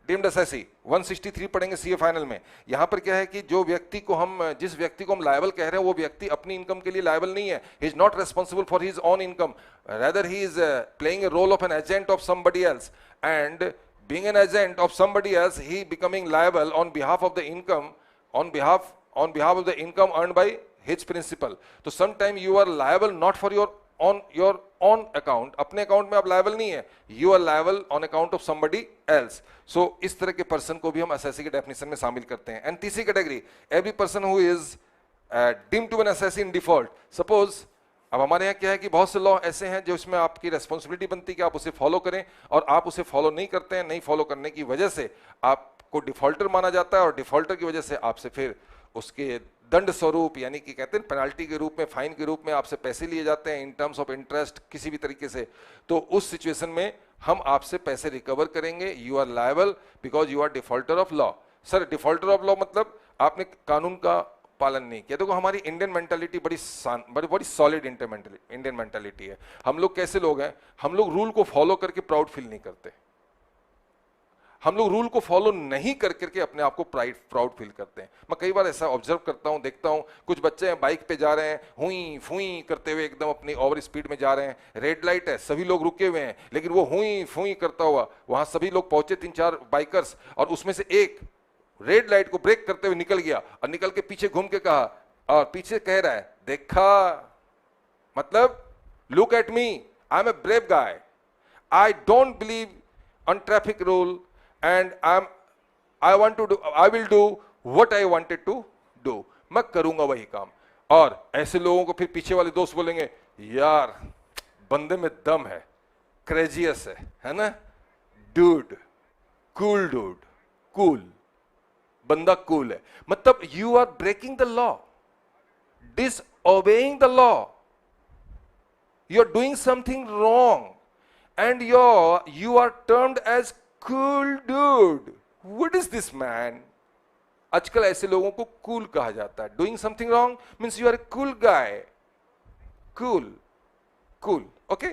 डीम्ड असेसी 163 पढ़ेंगे सीए फाइनल में। यहां पर क्या है कि जो व्यक्ति को हम, जिस व्यक्ति को हम लायबल कह रहे हैं, वो व्यक्ति अपनी इनकम के लिए लायबल नहीं है, he is not responsible for his own income, rather he is playing a role of an agent of somebody else, and being an agent of somebody else, he becoming liable on behalf of the income, on behalf of the income earned by his principal. तो sometime you are liable not for your own account, अपने अकाउंट में आप liable नहीं है, you are liable on account of somebody else. So इस तरह के पर्सन को भी हम assessee के डेफिनेशन में शामिल करते हैं। एंड तीसरी category, every person who is deemed to be an assessee in default. Suppose अब हमारे यहाँ क्या है कि बहुत से लॉ ऐसे हैं जो इसमें आपकी रेस्पॉन्सिबिलिटी बनती है कि आप उसे फॉलो करें, और आप उसे फॉलो नहीं करते हैं, नहीं फॉलो करने की वजह से आपको डिफॉल्टर माना जाता है, और डिफॉल्टर की वजह से आपसे फिर उसके दंड स्वरूप, यानी कि कहते हैं पेनाल्टी के रूप में, फाइन के रूप में आपसे पैसे लिए जाते हैं इन टर्म्स ऑफ इंटरेस्ट किसी भी तरीके से। तो उस सिचुएशन में हम आपसे पैसे रिकवर करेंगे, you are liable because you are defaulter of law. Sir defaulter of law मतलब आपने कानून का पालन नहीं किया। देखो हमारी इंडियन मेंटालिटी बड़ी सॉलिड इंडियन मेंटालिटी है। हम लोग कैसे लोग हैं, हम लोग रूल को फॉलो करके प्राउड फील नहीं करते, हम लोग रूल को फॉलो नहीं कर करके अपने आप को प्राउड फील करते हैं। मैं कई बार ऐसा ऑब्जर्व करता हूं, देखता हूं, कुछ बच्चे हैं बाइक पे जा रहे हैं, हुई फुई करते हुए एकदम अपनी ओवर स्पीड में जा रहे हैं, रेड लाइट है, सभी लोग रुके हुए हैं, लेकिन वो हुई फुई करता हुआ वहां सभी लोग पहुंचे, 3-4 बाइकर्स, और उसमें से एक रेड लाइट को ब्रेक करते हुए निकल गया, और निकल के पीछे घूम के कहा, और पीछे कह रहा है, देखा, मतलब look at me, I am a brave guy, I don't believe on traffic rule, and I will do what I wanted to do, मैं करूंगा वही काम। और ऐसे लोगों को फिर पीछे वाले दोस्त बोलेंगे, यार बंदे में दम है, क्रेजियस है ना, डूड, कूल, बंदा कूल है। मतलब you are breaking the law, disobeying the law, you are doing something wrong, and you are termed as cool dude. What is this man? आजकल ऐसे लोगों को कूल कहा जाता है। Doing something wrong means you are a cool guy, cool okay.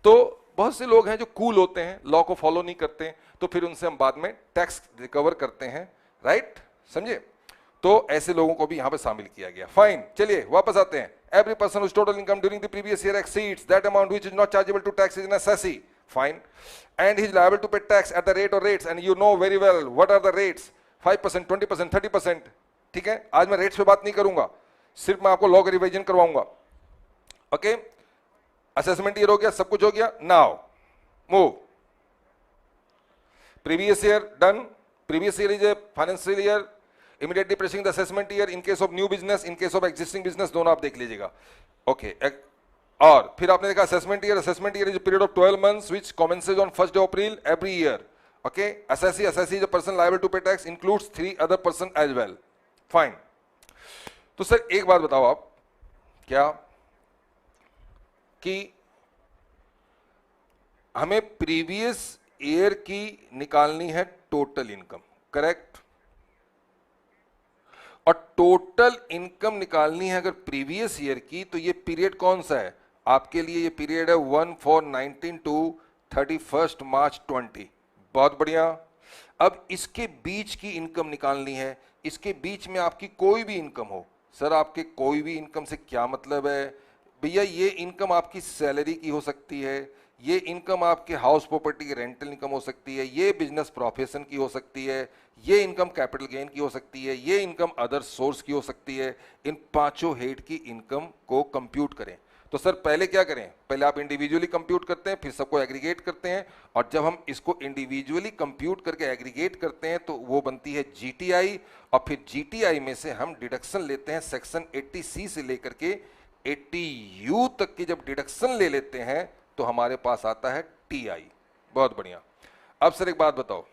तो बहुत से लोग हैं जो कूल होते हैं, लॉ को फॉलो नहीं करते हैं, तो फिर उनसे हम बाद में टैक्स रिकवर करते हैं, राइट, समझे। तो ऐसे लोगों को भी यहां पर शामिल किया गया। फाइन, चलिए वापस आते हैं। Every person whose total income during the previous year exceeds that amount which is not chargeable to tax is an assessee. Fine. And he is liable to pay tax at the rate or rates, and you know very well what are the rates, 5%, 20%, 30%. ठीक है, आज मैं रेट्स पे बात नहीं करूंगा, सिर्फ मैं आपको लॉ का रिवीजन करवाऊंगा। ओके, असेसमेंट ईयर हो गया, सब कुछ हो गया। Now move, previous year done. Previous year is a financial year immediately pressing the assessment year in case of new business, in case of existing business, दोनों आप देख लीजिएगा। ओके, और फिर आपने देखा assessment year is period of 12 months which commences on 1st April every year. Okay, assessee is a person liable to pay tax, includes 3 other person as well. Fine. तो सर एक बात बताओ आप, क्या कि हमें प्रीवियस ईयर की निकालनी है टोटल इनकम, करेक्ट, और टोटल इनकम निकालनी है अगर प्रीवियस ईयर की, तो ये पीरियड कौन सा है आपके लिए? ये पीरियड है 1/4/19 to 31st March 20। बहुत बढ़िया। अब इसके बीच की इनकम निकालनी है, इसके बीच में आपकी कोई भी इनकम हो। सर आपके कोई भी इनकम से क्या मतलब है भैया? ये इनकम आपकी सैलरी की हो सकती है, ये इनकम आपके हाउस प्रॉपर्टी की रेंटल इनकम हो सकती है, ये बिजनेस प्रोफेशन की हो सकती है, ये इनकम कैपिटल गेन की हो सकती है, ये इनकम अदर सोर्स की हो सकती है। इन पांचों हेड की इनकम को कंप्यूट करें। तो सर पहले क्या करें? पहले आप इंडिविजुअली कंप्यूट करते हैं, फिर सबको एग्रीगेट करते हैं, और जब हम इसको इंडिविजुअली कंप्यूट करके एग्रीगेट करते हैं तो वो बनती है जीटीआई, और फिर जीटीआई में से हम डिडक्शन लेते हैं सेक्शन 80C से लेकर के 80U तक की। जब डिडक्शन ले लेते हैं तो हमारे पास आता है टीआई। बहुत बढ़िया। अब सर एक बात बताओ,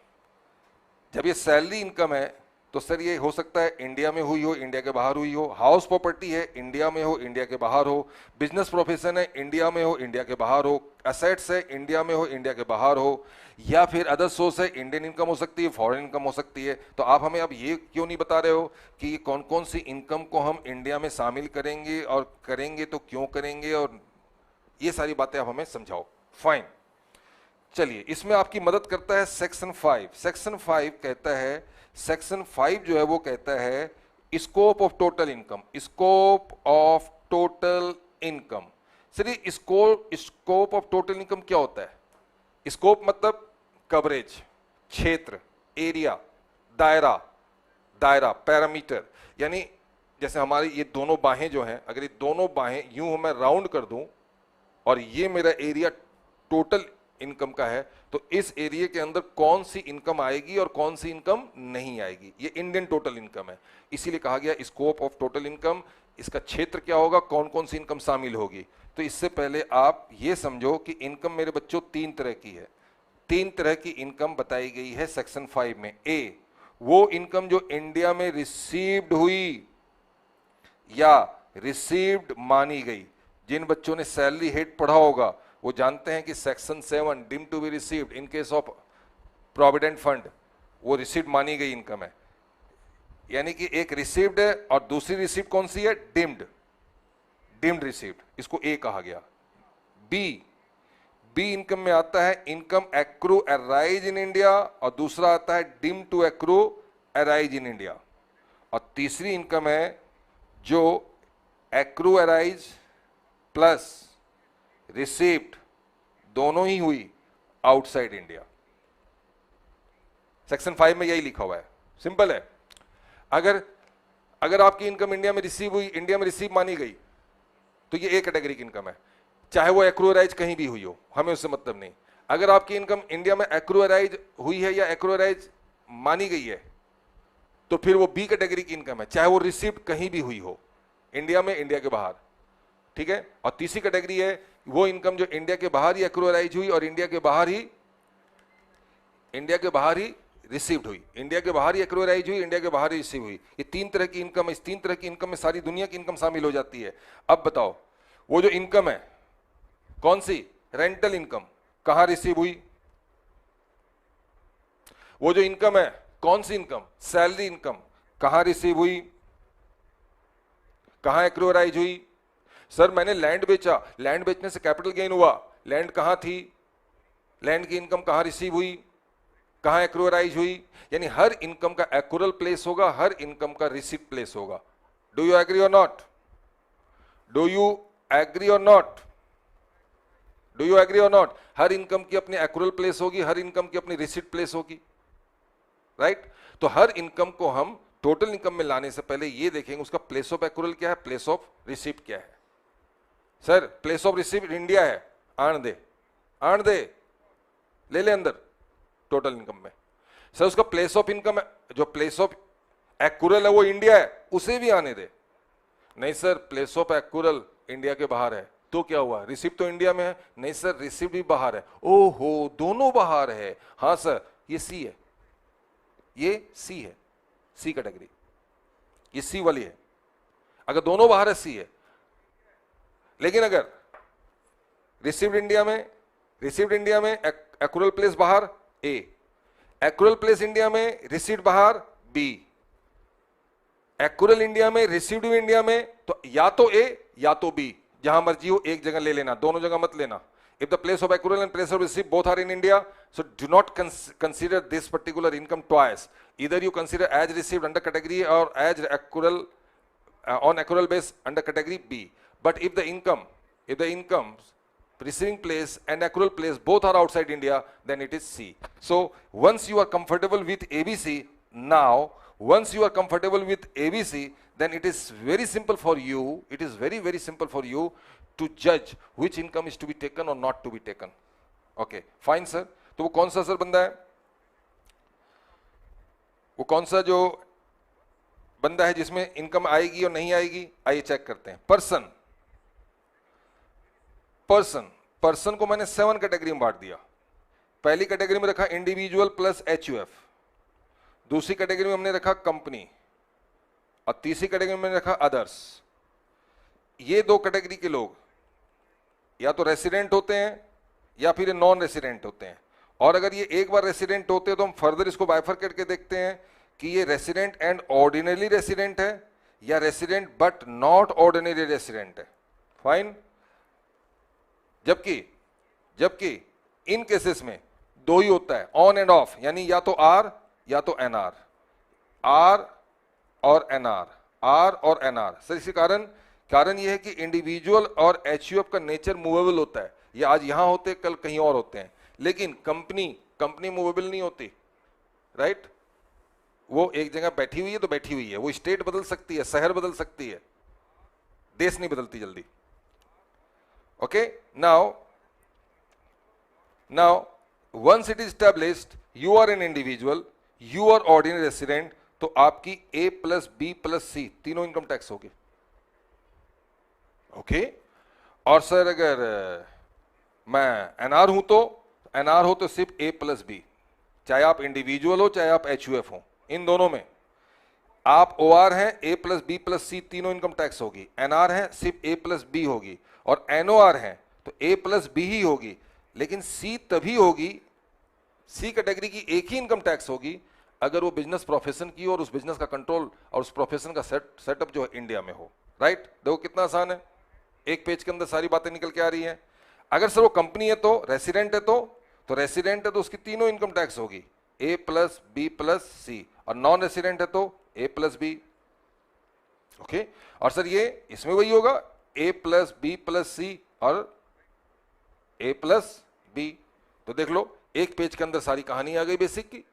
जब ये सैलरी इनकम है तो सर ये हो सकता है इंडिया में हुई हो, इंडिया के बाहर हुई हो। हाउस प्रॉपर्टी है, इंडिया में हो, इंडिया के बाहर हो। बिजनेस प्रोफेशन है, इंडिया में हो, इंडिया के बाहर हो। असेट्स है, इंडिया में हो, इंडिया के बाहर हो। या फिर अदर सोर्स है, इंडियन इनकम हो सकती है, फॉरेन इनकम हो सकती है। तो आप हमें अब ये क्यों नहीं बता रहे हो कि ये कौन कौन सी इनकम को हम इंडिया में शामिल करेंगे, और करेंगे तो क्यों करेंगे, और ये सारी बातें आप हमें समझाओ। फाइन, चलिए इसमें आपकी मदद करता है सेक्शन 5। सेक्शन 5 कहता है, सेक्शन 5 जो है वो कहता है scope of total income. Scope of total income. चलिए स्कोप ऑफ टोटल इनकम क्या होता है? स्कोप मतलब कवरेज, क्षेत्र, एरिया, दायरा, दायरा पैरामीटर। यानी जैसे हमारी ये दोनों बाहें जो हैं, अगर ये दोनों बाहें यूं मैं राउंड कर दूं और ये मेरा एरिया टोटल इनकम का है, तो इस एरिया के अंदर कौन सी इनकम आएगी और कौन सी इनकम नहीं आएगी, ये इंडियन टोटल इनकम है। इसीलिए कहा गया स्कोप ऑफ टोटल इनकम। इसका क्षेत्र क्या होगा, कौन कौन सी इनकम शामिल होगी। तो इससे पहले आप ये समझो कि इनकम मेरे बच्चों 3 तरह की है। 3 तरह की इनकम बताई गई है सेक्शन 5 में। ए, वो इनकम जो इंडिया में रिसीव्ड हुई या रिसीव्ड मानी गई। जिन बच्चों ने सैलरी हेड पढ़ा होगा वो जानते हैं कि section 7 deemed to be received in case of provident fund, वो रिसीव्ड मानी गई इनकम है। यानी कि एक रिसीव्ड है और दूसरी रिसीव्ड कौन सी है, डिम्ड, डिम्ड रिसीव्ड, इसको ए कहा गया। बी, बी इनकम में आता है income accrue arise in India, और दूसरा आता है deemed to accrue arise in India. और तीसरी इनकम है जो एक्रू अराइज प्लस रिसीव्ड दोनों ही हुई आउटसाइड इंडिया। सेक्शन 5 में यही लिखा हुआ है, सिंपल है। अगर आपकी इनकम इंडिया में रिसीव हुई, इंडिया में रिसीव मानी गई, तो ये एक कैटेगरी की इनकम है, चाहे वो एक्रूअराइज कहीं भी हुई हो, हमें उससे मतलब नहीं। अगर आपकी इनकम इंडिया में एक्रूअराइज हुई है या एक्रूअराइज मानी गई है, तो फिर वो बी कैटेगरी की इनकम है, चाहे वो रिसीव्ड कहीं भी हुई हो, इंडिया में, इंडिया के बाहर। ठीक है। और तीसरी कैटेगरी है वो इनकम जो इंडिया के बाहर ही एक्रूअराइज हुई और इंडिया के बाहर ही रिसीव्ड हुई, इंडिया के बाहर ही एक्रूअराइज हुई, इंडिया के बाहर ही रिसीव हुई। ये 3 तरह की इनकम है। इस 3 तरह की इनकम में सारी दुनिया की इनकम शामिल हो जाती है। अब बताओ, वो जो इनकम है कौन सी, रेंटल इनकम, कहां रिसीव हुई? वो जो इनकम है कौन सी इनकम, सैलरी इनकम, कहां रिसीव हुई, कहां एक्रूअराइज हुई? सर मैंने लैंड बेचा, लैंड बेचने से कैपिटल गेन हुआ, लैंड कहां थी, लैंड की इनकम कहां रिसीव हुई, कहां एक्रूअराइज हुई? यानी हर इनकम का एक्रूअल प्लेस होगा, हर इनकम का रिसीप्ट प्लेस होगा। डू यू एग्री और नॉट? डू यू एग्री और नॉट? डू यू एग्री और नॉट? हर इनकम की अपनी एक्रूअल प्लेस होगी, हर इनकम की अपनी रिसीप्ट प्लेस होगी, राइट? तो हर इनकम को हम टोटल इनकम में लाने से पहले ये देखेंगे उसका प्लेस ऑफ एक्रूअल क्या है, प्लेस ऑफ रिसीप्ट क्या है। Sir place of receipt India है, आण दे, ले ले अंदर टोटल इनकम में। सर उसका प्लेस ऑफ इनकम, जो प्लेस ऑफ एक्रूअल है वो इंडिया है, उसे भी आने दे। नहीं sir place of accrual India के बाहर है, तो क्या हुआ, रिसिप्ट तो इंडिया में है। नहीं सर रिसिप्ट भी बाहर है। ओहो, दोनों बाहर है। हाँ सर ये सी है, ये सी है, सी कैटेगरी, ये सी वाली है। अगर दोनों बाहर है सी है। लेकिन अगर रिसीव्ड इंडिया में एक्रूअल प्लेस बाहर ए, एक्रूअल प्लेस इंडिया में रिसीव्ड बाहर बी, एक्रूअल इंडिया में रिसीव्ड इंडिया में, तो या तो ए या तो बी, जहां मर्जी हो एक जगह ले लेना, दोनों जगह मत लेना। If the place of accrual and place of receipt both are in India, so do not consider this particular income twice. Either you consider as received under category or as accrual on accrual base under category B. But if the income receiving place and accrual place both are outside India, then it is C. So once you are comfortable with ABC, then it is very simple for you. It is very, very simple for you to judge which income is to be taken or not to be taken. Okay, fine sir. तो वो कौन सा सर बंदा है, वो कौन सा जो बंदा है जिसमें इनकम आएगी और नहीं आएगी? आइए चेक करते हैं। पर्सन को मैंने 7 कैटेगरी में बांट दिया। पहली कैटेगरी में रखा इंडिविजुअल प्लस HUF, दूसरी कैटेगरी में हमने रखा कंपनी, और तीसरी कैटेगरी में हमने रखा अदर्स। ये दो कैटेगरी के लोग या तो रेसिडेंट होते हैं या फिर नॉन रेसिडेंट होते हैं। और अगर ये एक बार रेसिडेंट होते हैं तो हम फर्दर इसको बाइफरकेट के देखते हैं कि ये रेसिडेंट एंड ऑर्डिनरी रेसिडेंट है या resident but not ordinary resident है। फाइन। जबकि इन केसेस में दो ही होता है, ऑन एंड ऑफ, यानी या तो आर या तो एनआर, आर और एनआर, आर और एनआर। सर इसी कारण यह है कि इंडिविजुअल और एचयूएफ का नेचर मूवेबल होता है। ये आज यहां होते कल कहीं और होते हैं, लेकिन कंपनी मूवेबल नहीं होती, राइट। वो एक जगह बैठी हुई है तो बैठी हुई है, वो स्टेट बदल सकती है, शहर बदल सकती है, देश नहीं बदलती जल्दी। Okay, now once it is established you are an individual, you are ordinary resident, तो आपकी A plus B plus C तीनों इनकम टैक्स होगी। ओके, और सर अगर मैं एनआर हूं तो सिर्फ ए प्लस बी, चाहे आप इंडिविजुअल हो चाहे आप एचयूएफ हो, इन दोनों में आप ओआर हैं, ए प्लस बी प्लस सी तीनों इनकम टैक्स होगी। एनआर है सिर्फ ए प्लस बी होगी, और एनओआर है तो ए प्लस बी ही होगी। लेकिन सी तभी होगी, सी कैटेगरी की एक ही इनकम टैक्स होगी अगर वो बिजनेस प्रोफेशन की हो और उस बिजनेस का कंट्रोल और उस प्रोफेशन का सेटअप जो है इंडिया में हो, राइट। देखो कितना आसान है, एक पेज के अंदर सारी बातें निकल के आ रही हैं। अगर सर वो कंपनी है तो रेसिडेंट है तो उसकी तीनों इनकम टैक्स होगी, ए प्लस बी प्लस सी, और नॉन रेसिडेंट है तो ए प्लस बी। ओके, और सर ये इसमें वही होगा, ए प्लस बी प्लस सी और ए प्लस बी। तो देख लो एक पेज के अंदर सारी कहानी आ गई बेसिक की।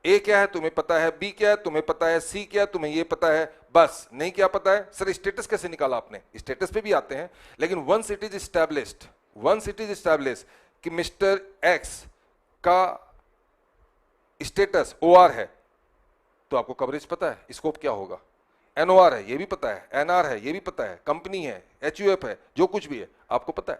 ए क्या है तुम्हें पता है, बी क्या है तुम्हें पता है, सी क्या है तुम्हें ये पता है, बस नहीं क्या पता है। सर स्टेटस कैसे निकाला आपने, स्टेटस पे भी आते हैं, लेकिन वंस इट इज एस्टैब्लिश्ड कि मिस्टर एक्स का स्टेटस ओआर है तो आपको कवरेज पता है, स्कोप क्या होगा, एनओआर है ये भी पता है, एनआर है ये भी पता है, कंपनी है, एचयूएफ है, जो कुछ भी है आपको पता है।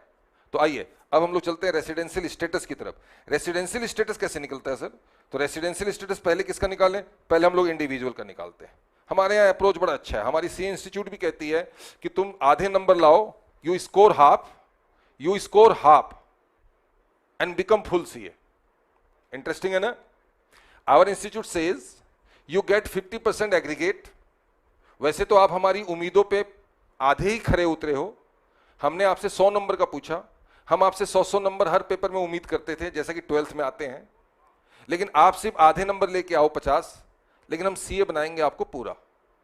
तो आइए अब हम लोग चलते हैं रेसिडेंशियल स्टेटस की तरफ। रेसिडेंशियल स्टेटस कैसे निकलता है सर, तो रेसिडेंशियल स्टेटस पहले किसका निकालें, पहले हम लोग इंडिविजुअल का निकालते हैं। हमारे यहाँ अप्रोच बड़ा अच्छा है, हमारी सी इंस्टीट्यूट भी कहती है कि तुम आधे नंबर लाओ, you score half and become full CA. Interesting है ना। Our institute says you get 50% aggregate. वैसे तो आप हमारी उम्मीदों पे आधे ही खरे उतरे हो। हमने आपसे 100 नंबर का पूछा, हम आपसे 100 नंबर हर पेपर में उम्मीद करते थे जैसा कि 12th में आते हैं, लेकिन आप सिर्फ आधे नंबर लेके आओ 50, लेकिन हम सीए बनाएंगे आपको पूरा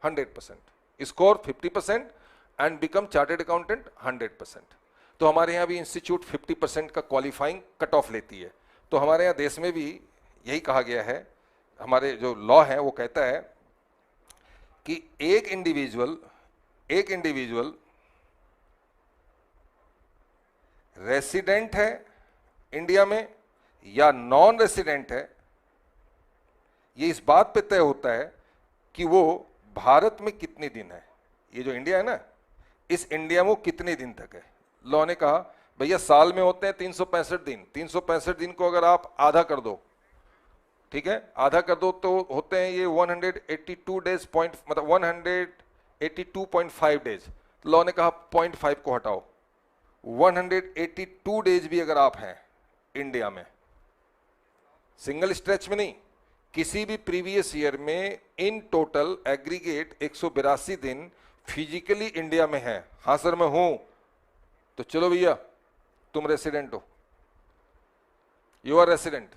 100%, score 50% and become chartered accountant 100%। तो हमारे यहाँ भी इंस्टीट्यूट 50% का क्वालिफाइंग कट ऑफ लेती है। तो हमारे यहाँ देश में भी यही कहा गया है, हमारे जो लॉ है वो कहता है कि एक इंडिविजुअल रेसिडेंट है इंडिया में या नॉन रेसिडेंट है, ये इस बात पे तय होता है कि वो भारत में कितने दिन है। ये जो इंडिया है ना, इस इंडिया में वो कितने दिन तक है। लॉ ने कहा भैया साल में होते हैं 365 दिन, 365 दिन को अगर आप आधा कर दो, ठीक है, आधा कर दो तो होते हैं ये 182 डेज पॉइंट, मतलब 182.5 डेज। लॉ ने कहा 0.5 को हटाओ, 182 डेज भी अगर आप हैं इंडिया में, सिंगल स्ट्रेच में नहीं, किसी भी प्रीवियस ईयर में इन टोटल एग्रीगेट 182 दिन फिजिकली इंडिया में है। हाँ सर मैं हूं, तो चलो भैया तुम रेसिडेंट हो, यू आर रेसिडेंट।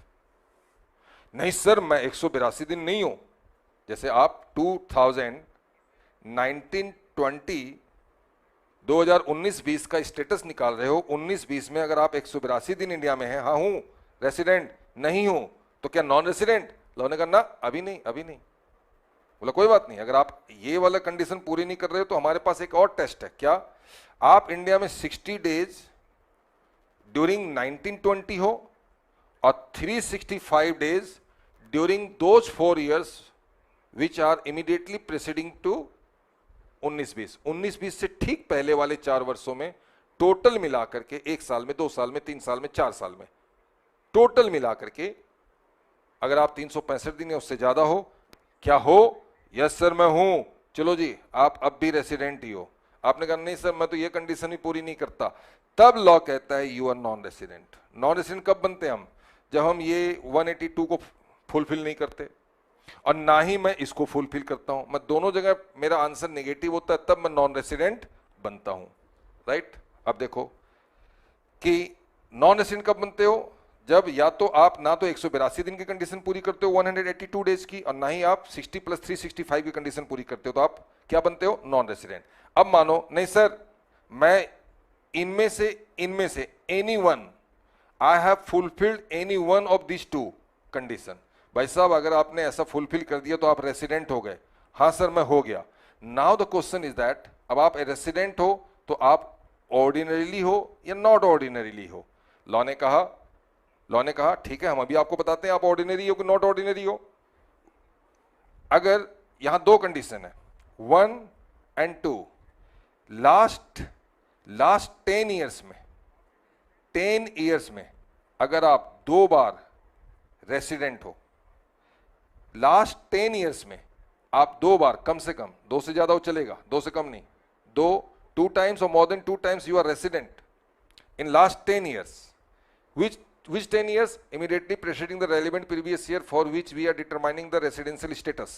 नहीं सर मैं 182 दिन नहीं हूं, जैसे आप 2019-20 का स्टेटस निकाल रहे हो, 19-20 में अगर आप 182 दिन इंडिया में हैं, हाँ हूं रेसिडेंट, नहीं हूं तो क्या नॉन रेसिडेंट। लॉ ने कहा ना अभी नहीं। बोला कोई बात नहीं, अगर आप ये वाला कंडीशन पूरी नहीं कर रहे हो तो हमारे पास एक और टेस्ट है। क्या आप इंडिया में 60 डेज ड्यूरिंग 1920 हो और 365 days during those 4 years which are immediately preceding to 19-20। 19-20 से ठीक पहले वाले 4 वर्षों में टोटल मिला करके 1 साल में, 2 साल में, 3 साल में, 4 साल में टोटल मिला करके अगर आप 365 दिन या उससे ज्यादा हो, क्या हो? यस सर मैं हूं, चलो जी आप अब भी रेसिडेंट ही हो। आपने कहा नहीं सर मैं तो ये कंडीशन ही पूरी नहीं करता, तब लॉ कहता है you are non resident. Non resident कब बनते हैं हम? जब हम ये 182 को फुलफिल नहीं करते और ना ही मैं इसको फुलफिल करता हूं, मैं दोनों जगह मेरा आंसर नेगेटिव होता है, तब मैं नॉन रेसिडेंट बनता हूं, राइट। अब देखो कि नॉन रेसिडेंट कब बनते हो? जब या तो आप ना तो 182 दिन की कंडीशन पूरी करते हो 182 डेज की, और ना ही आप 60 + 365 की कंडीशन पूरी करते हो, तो आप क्या बनते हो? Non resident. अब मानो नहीं सर मैं इनमें से any one, I have fulfilled any one of this two condition. भाई साहब अगर आपने ऐसा फुलफिल कर दिया तो आप रेसिडेंट हो गए। हाँ सर मैं हो गया। Now the question is that, अब आप रेसिडेंट हो तो आप ऑर्डिनरीली हो या नॉट ऑर्डिनरीली हो? लॉ ने कहा ठीक है हम अभी आपको बताते हैं आप ऑर्डिनरी हो कि नॉट ऑर्डिनरी हो। अगर यहां दो कंडीशन है 1 and 2, लास्ट 10 ईयर्स में अगर आप 2 बार रेसिडेंट हो, लास्ट 10 ईयर्स में आप 2 बार, कम से कम, 2 से ज्यादा वो चलेगा, 2 से कम नहीं, 2 times or more than 2 times you are resident in last 10 years. Which 10 years? Immediately preceding the relevant previous year for which we are determining the residential status.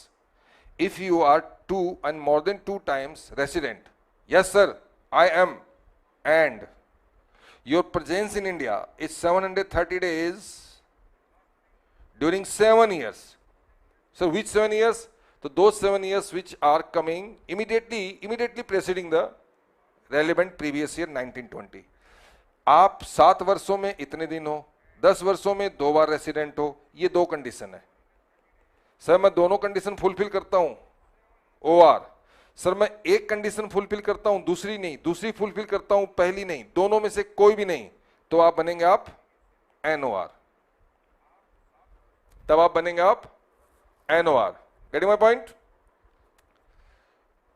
If you are 2 and more than 2 times resident, yes sir I am, and your presence in India is 730 days during 7 years. So which 7 years? So those 7 years which are coming immediately preceding the relevant previous year 1920. आप 7 वर्षों में इतने दिन हो, 10 वर्षों में 2 बार रेसिडेंट हो, ये 2 कंडीशन है। सर मैं दोनों कंडीशन फुलफिल करता हूं, OR। सर मैं एक कंडीशन फुलफिल करता हूं दूसरी नहीं, दूसरी फुलफिल करता हूं पहली नहीं, दोनों में से कोई भी नहीं, तो आप बनेंगे आप NOR। तब आप बनेंगे आप NOR। Getting my point?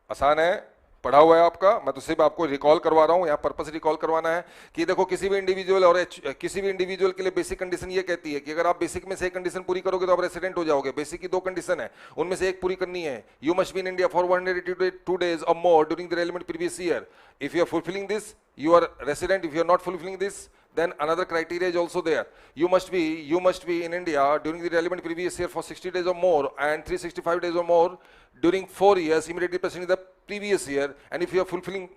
आसान है, पढ़ा हुआ है आपका, मैं तो सिर्फ आपको रिकॉल करवा रहा हूं, यहां पर्पस रिकॉल करवाना है कि देखो किसी भी इंडिविजुअल के लिए बेसिक कंडीशन ये कहती है कि अगर आप बेसिक में से एक कंडीशन पूरी करोगे तो आप रेसिडेंट हो जाओगे। बेसिक की 2 कंडीशन है, उनमें से एक पूरी करनी है, you must be in India for 182 days or more during the relevant previous year. If you are fulfilling this, you are resident. If you are not fulfilling this, then another criteria is also there. You must be in India during the relevant previous year for 60 days or more and 365 days or more during 4 years immediately preceding the previous year. And if you are fulfilling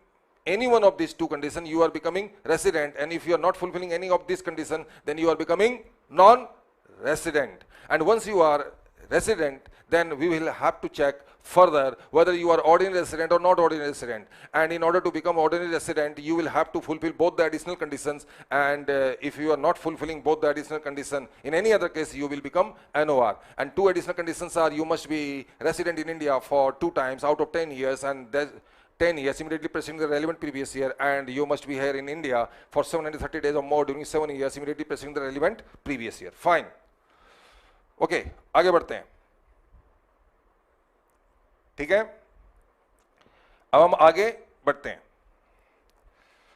any one of these 2 conditions, you are becoming resident. And if you are not fulfilling any of these conditions, then you are becoming non-resident. And once you are resident, then we will have to check further whether you are ordinary resident or not ordinary resident. And in order to become ordinary resident, you will have to fulfill both the additional conditions. And if you are not fulfilling both the additional conditions, in any other case, you will become NOR. And 2 additional conditions are you must be resident in India for 2 times out of 10 years, and 10 years immediately preceding the relevant previous year, and you must be here in India for 730 days or more during 7 years immediately preceding the relevant previous year. Fine. Okay, आगे बढ़ते हैं। ठीक है, अब हम आगे बढ़ते हैं।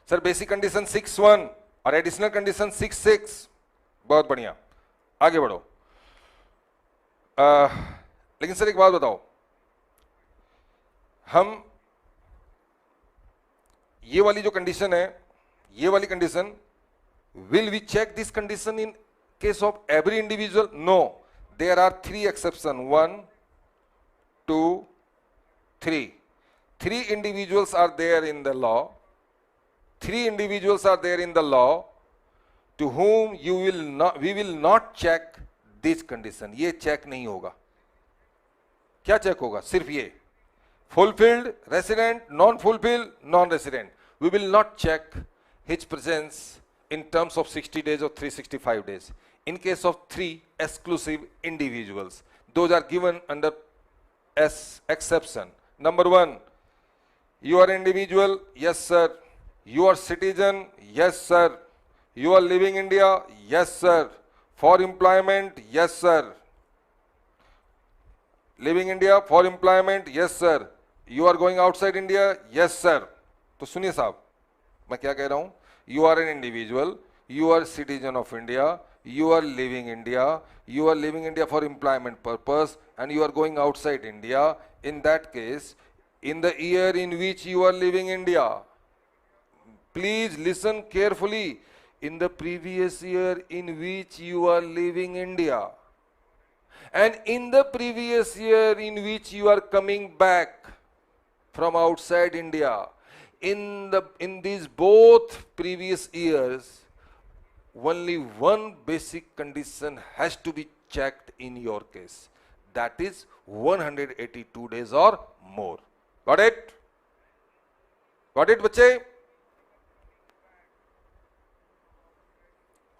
सर बेसिक कंडीशन 6.1 और एडिशनल कंडीशन 6.6, बहुत बढ़िया, आगे बढ़ो। लेकिन सर एक बात बताओ, हम ये वाली जो कंडीशन है, ये वाली condition, will we check this condition in case of every individual? No, there are 3 exception, 1, 2, 3. 3 individuals are there in the law. 3 individuals are there in the law to whom we will not check this condition. ये चेक नहीं होगा। क्या चेक होगा? सिर्फ ये fulfilled resident, non fulfilled non resident. We will not check his presence in terms of 60 days or 365 days. In case of 3 exclusive individuals, those are given under as exception. Number 1, you are individual, yes sir. You are citizen, yes sir. You are living in India, yes sir. For employment, yes sir. Living India for employment, yes sir. You are going outside India, yes sir. तो सुनिए साहब, मैं क्या कह रहा हूं, you are an individual, you are citizen of India, you are leaving India, you are leaving India for employment purpose and you are going outside India. In that case, in the year in which you are leaving India, please listen carefully, in the previous year in which you are leaving India and in the previous year in which you are coming back from outside India, in these both previous years, only one basic condition has to be checked in your case. That is 182 days or more. Got it? Got it, बच्चे?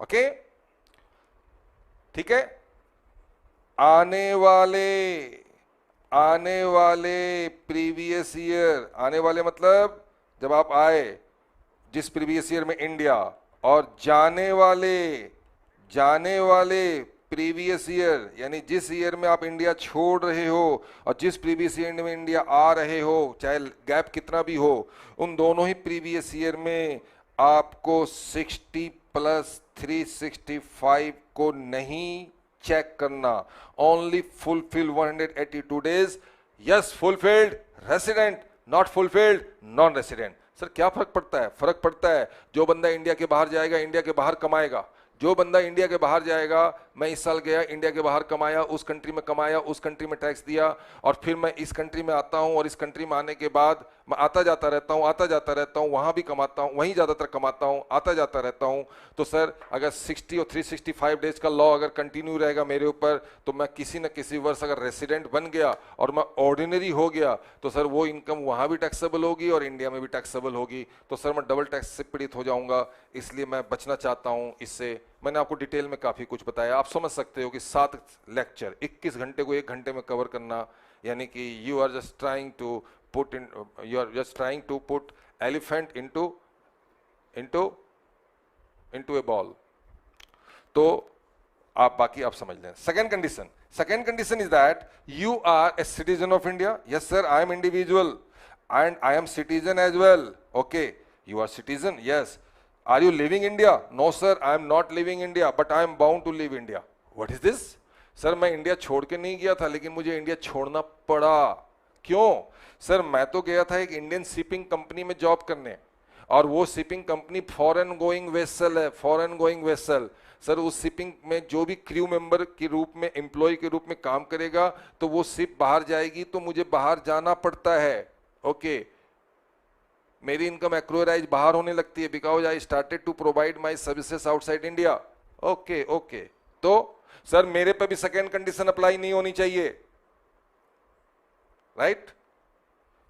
ओके? ठीक है? आने वाले प्रीवियस ईयर, आने वाले मतलब जब आप आए जिस प्रीवियस ईयर में इंडिया, और जाने वाले प्रीवियस ईयर यानी जिस ईयर में आप इंडिया छोड़ रहे हो और जिस प्रीवियस ईयर में इंडिया आ रहे हो, चाहे गैप कितना भी हो, उन दोनों ही प्रीवियस ईयर में आपको 60 प्लस 365 को नहीं चेक करना, only fulfil 182 days, yes fulfilled resident, not fulfilled non resident. Sir क्या फर्क पड़ता है? फर्क पड़ता है, जो बंदा इंडिया के बाहर जाएगा इंडिया के बाहर कमाएगा, जो बंदा इंडिया के बाहर जाएगा, मैं इस साल गया इंडिया के बाहर कमाया, उस कंट्री में कमाया, उस कंट्री में टैक्स दिया, और फिर मैं इस कंट्री में आता हूं और इस कंट्री में आने के बाद मैं आता जाता रहता हूं, वहां भी कमाता हूं, वहीं ज्यादातर कमाता हूं, आता जाता रहता हूं। तो सर अगर 60 और 365 डेज का लॉ अगर कंटिन्यू रहेगा मेरे ऊपर, तो मैं किसी न किसी वर्ष अगर रेसिडेंट बन गया और मैं ऑर्डिनरी हो गया, तो सर वो इनकम वहां भी टैक्सेबल होगी और इंडिया में भी टैक्सेबल होगी, तो सर मैं डबल टैक्स से पीड़ित हो जाऊंगा। इसलिए मैं बचना चाहता हूं इससे। मैंने आपको डिटेल में काफी कुछ बताया, आप समझ सकते हो कि 7 लेक्चर 21 घंटे को 1 घंटे में कवर करना, यानी कि you are just trying to put elephant into a ball. तो आप बाकी आप समझ लें। Second condition is that you are a citizen of India. Yes sir, I am individual and I am citizen as well. Okay, you are citizen, yes. Are you leaving India? No sir, I am not leaving India, but I am bound to leave India. What is this? Sir मैं इंडिया छोड़ के नहीं गया था, लेकिन मुझे इंडिया छोड़ना पड़ा। क्यों? सर मैं तो गया था एक इंडियन शिपिंग कंपनी में जॉब करने, और वो shipping company foreign going vessel है, फॉरेन गोइंग वेसल। सर उस शिपिंग में जो भी क्रू मेंबर के रूप में, एम्प्लॉय के रूप में काम करेगा, तो वो शिप बाहर जाएगी तो मुझे बाहर जाना पड़ता है। ओके, मेरी इनकम एक्रोराइज बाहर होने लगती है, because I started to provide my services outside India. Okay, तो सर मेरे पे भी सेकेंड कंडीशन अप्लाई नहीं होनी चाहिए, राइट?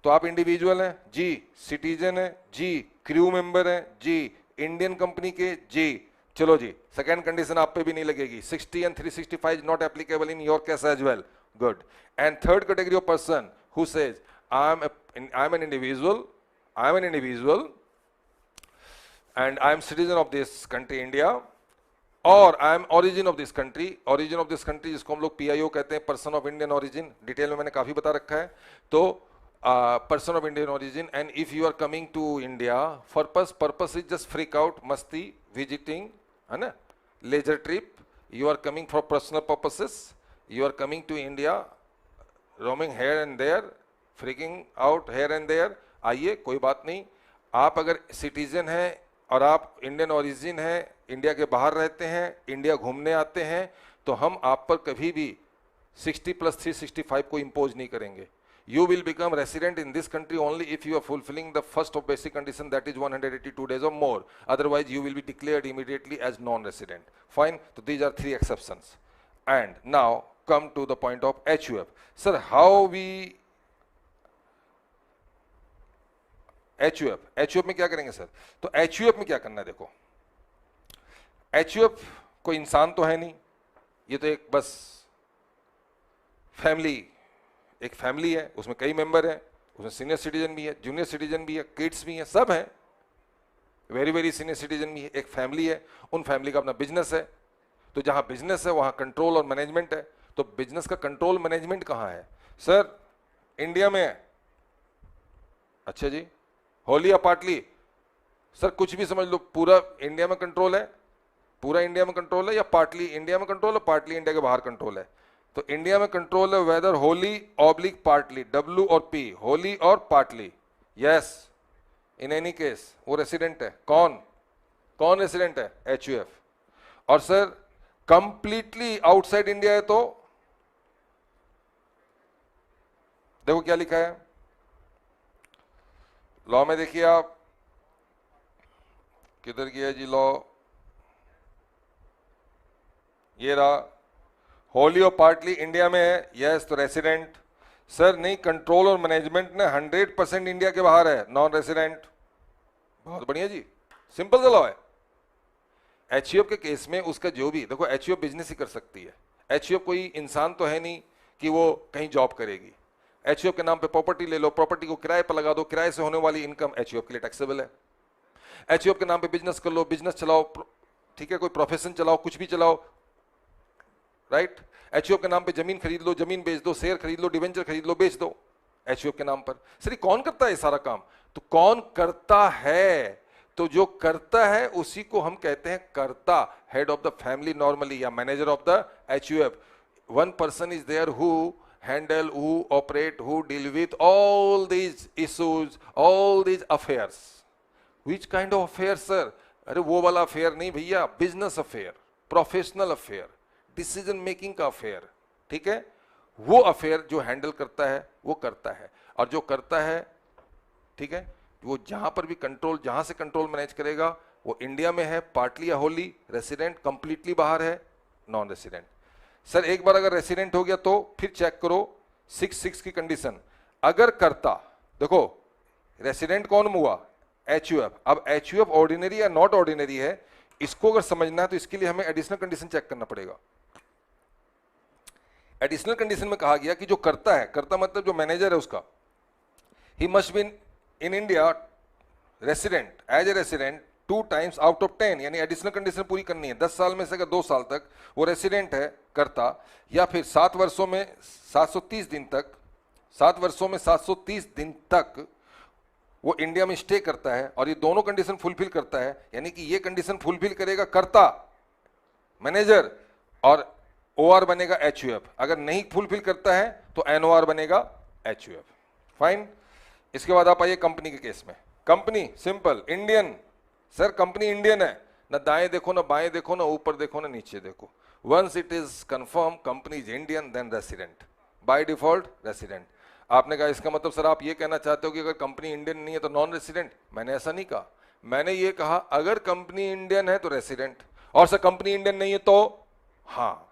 तो आप इंडिविजुअल हैं जी, सिटीजन हैं जी, क्रू मेंबर हैं जी, इंडियन कंपनी के जी, चलो जी, सेकेंड कंडीशन आप पे भी नहीं लगेगी। 60 and 365 is not applicable in your case as well. Good. And third category of person who says I am an individual, I am an individual and I am citizen of this country India, और I am origin of this country। origin of this country जिसको हम लोग PIO कहते हैं, person of Indian origin, detail में मैंने काफी बता रखा है। तो person of Indian origin, and if you are coming to India for purpose is just freak out, मस्ती, visiting, है ना, leisure trip, you are coming for personal purposes, you are coming to India, roaming here and there, freaking out here and there, आइए कोई बात नहीं। आप अगर सिटीजन हैं और आप इंडियन ओरिजिन हैं, इंडिया के बाहर रहते हैं, इंडिया घूमने आते हैं, तो हम आप पर कभी भी 60 + 365 को इम्पोज नहीं करेंगे। You will become resident in this country only if you are fulfilling the first of basic condition, that is 182 days or more, otherwise you will be declared immediately as non resident. Fine, तो these are 3 exceptions. And now come to the point of HUF। Sir how we HUF में क्या करेंगे सर? तो HUF में क्या करना है, देखो HUF कोई इंसान तो है नहीं, ये तो एक बस फैमिली, एक फैमिली है, उसमें कई मेंबर हैं, उसमें सीनियर सिटीजन भी है, जूनियर सिटीजन भी है, किड्स भी हैं, सब हैं, वेरी वेरी सीनियर सिटीजन भी है, एक फैमिली है, उन फैमिली का अपना बिजनेस है। तो जहां बिजनेस है वहां कंट्रोल और मैनेजमेंट है। तो बिजनेस का कंट्रोल मैनेजमेंट कहां है? सर इंडिया में है। अच्छा जी, होली या पार्टली? सर कुछ भी समझ लो, पूरा इंडिया में कंट्रोल है, पूरा इंडिया में कंट्रोल है या पार्टली इंडिया में कंट्रोल है, पार्टली इंडिया के बाहर कंट्रोल है? तो इंडिया में कंट्रोल है whether wholly oblique partly, W और पी, होली और partly. Yes, in any case वो रेसिडेंट है। कौन कौन रेसिडेंट है? एचयूएफ। और सर कंप्लीटली आउटसाइड इंडिया है तो देखो क्या लिखा है लॉ में, देखिए आप, किधर गया जी लॉ, ये रहा, होली और पार्टली इंडिया में है, यस तो रेसिडेंट। सर नहीं, कंट्रोल और मैनेजमेंट ने 100% इंडिया के बाहर है, नॉन रेसिडेंट। बहुत बढ़िया जी, सिंपल सा लॉ है। एचयूएफ के केस में उसका जो भी, देखो एचयूएफ बिजनेस ही कर सकती है, एचयूएफ कोई इंसान तो है नहीं कि वो कहीं जॉब करेगी। एचयूएफ के नाम पे प्रॉपर्टी ले लो, प्रॉपर्टी को किराए पर लगा दो, किराए से होने वाली इनकम एचयूएफ के लिए टैक्सेबल है। एचयूएफ के नाम पे बिजनेस कर लो, बिजनेस चलाओ, ठीक है, कोई प्रोफेशन चलाओ, कुछ भी चलाओ, राइट। एचयूएफ के नाम पे जमीन खरीद लो, जमीन बेच दो, शेयर खरीद लो, डिवेंचर खरीद लो, बेच दो, एचयूएफ के नाम पर। सर कौन करता है सारा काम? तो कौन करता है? तो जो करता है उसी को हम कहते हैं karta, head of the family normally, या manager of the HUF. One person is there who handle, who operate, who deal with all these issues, all these affairs. Which kind of affairs, sir? अरे वो वाला अफेयर नहीं भैया, business affair, professional affair, decision making का अफेयर, ठीक है, वो अफेयर जो हैंडल करता है वो करता है। और जो करता है, ठीक है, वो जहां पर भी कंट्रोल, जहां से कंट्रोल मैनेज करेगा, वो इंडिया में है पार्टली या होली, रेसिडेंट, कंप्लीटली बाहर है, नॉन रेसिडेंट। सर एक बार अगर रेसिडेंट हो गया तो फिर चेक करो 6(6) की कंडीशन। अगर करता, देखो रेसिडेंट कौन हुआ? एचयूएफ। अब एचयूएफ ऑर्डिनरी या नॉट ऑर्डिनरी है, इसको अगर समझना है तो इसके लिए हमें एडिशनल कंडीशन चेक करना पड़ेगा। एडिशनल कंडीशन में कहा गया कि जो करता है, करता मतलब जो मैनेजर है उसका, he must be in India resident, as a resident 2 times out of 10, यानी एडिशनल कंडीशन पूरी करनी है। 10 साल में से अगर 2 साल तक वो रेसिडेंट है करता, या फिर 7 वर्षों में 730 दिन तक, 7 वर्षों में 730 दिन तक वो इंडिया में स्टे करता है, और ये दोनों कंडीशन फुलफिल करता है, यानी कि ये कंडीशन फुलफिल करेगा करता मैनेजर, और ओआर बनेगा एचयूएफ। अगर नहीं फुलफिल करता है तो एनओआर बनेगा एचयूएफ। फाइन। इसके बाद आप आइए कंपनी के केस में। Company simple Indian. Sir company Indian है, ना दाएं देखो ना बाएं देखो ना ऊपर देखो ना नीचे देखो। Once it is confirm company is Indian then resident, by default resident. आपने कहा इसका मतलब सर आप ये कहना चाहते हो कि अगर कंपनी इंडियन नहीं है तो नॉन रेसिडेंट? मैंने ऐसा नहीं कहा, मैंने ये कहा अगर कंपनी इंडियन है तो रेसिडेंट, और सर कंपनी इंडियन नहीं है तो हाँ,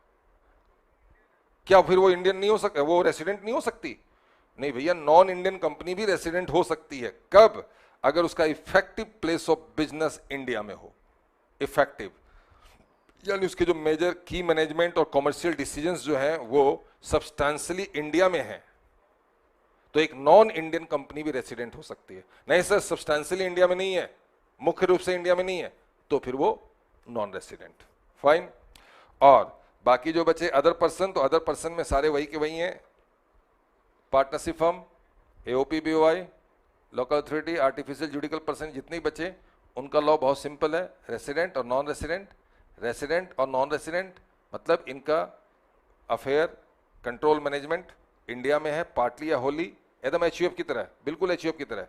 क्या फिर वो इंडियन नहीं हो सकता, वो रेसिडेंट नहीं हो सकती? नहीं भैया, नॉन इंडियन कंपनी भी रेसिडेंट हो सकती है। कब? अगर उसका effective place of business India में हो। इफेक्टिव यानी उसके जो मेजर की मैनेजमेंट और कॉमर्शियल डिसीजंस जो हैं वो सब्सटेंशियली इंडिया में हैं, तो एक नॉन इंडियन कंपनी भी रेसिडेंट हो सकती है। नहीं सर सब्सटेंशियली इंडिया में नहीं है, मुख्य रूप से इंडिया में नहीं है, तो फिर वो नॉन रेसिडेंट। फाइन। और बाकी जो बचे अदर पर्सन, तो अदर पर्सन में सारे वही के वही हैं, partnership firm, AOP, BOI, local authority, artificial judicial person, जितने बचे उनका लॉ बहुत सिंपल है, रेसिडेंट और नॉन रेसिडेंट। रेसिडेंट और नॉन रेसिडेंट मतलब इनका अफेयर, कंट्रोल, मैनेजमेंट इंडिया में है, पार्टली या होली, एकदम एचयूएफ की तरह, बिल्कुल एचयूएफ की तरह,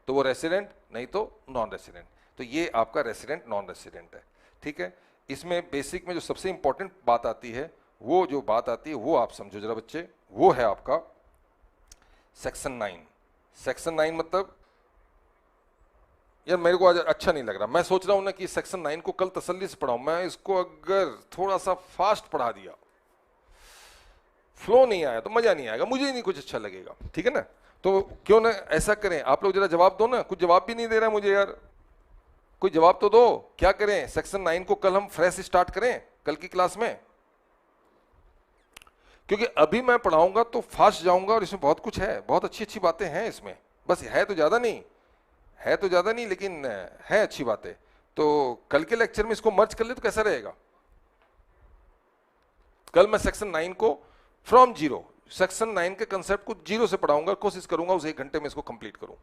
तो वो रेसिडेंट, नहीं तो नॉन रेसिडेंट। तो ये आपका रेसिडेंट नॉन रेसिडेंट है, ठीक है। इसमें बेसिक में जो सबसे इंपॉर्टेंट बात आती है, वो जो बात आती है वो आप समझो जरा बच्चे, वो है आपका सेक्शन 9। सेक्शन 9 मतलब यार मेरे को आज अच्छा नहीं लग रहा, मैं सोच रहा हूं ना कि सेक्शन 9 को कल तसल्ली से पढ़ाऊं। मैं इसको अगर थोड़ा सा फास्ट पढ़ा दिया, फ्लो नहीं आया तो मजा नहीं आएगा, मुझे नहीं कुछ अच्छा लगेगा, ठीक है ना। तो क्यों ना ऐसा करें, आप लोग जरा जवाब दो ना, कुछ जवाब भी नहीं दे रहा मुझे यार, कोई जवाब तो दो। क्या करें, सेक्शन 9 को कल हम फ्रेश स्टार्ट करें कल की क्लास में? क्योंकि अभी मैं पढ़ाऊंगा तो फास्ट जाऊंगा और इसमें बहुत कुछ है, बहुत अच्छी अच्छी बातें हैं इसमें, बस है तो ज्यादा नहीं, है तो ज्यादा नहीं लेकिन है अच्छी बातें। तो कल के लेक्चर में इसको मर्ज कर ले तो कैसा रहेगा? कल मैं सेक्शन 9 को फ्रॉम जीरो, सेक्शन 9 के कंसेप्ट को जीरो से पढ़ाऊंगा, कोशिश करूंगा उस 1 घंटे में इसको कंप्लीट करूं।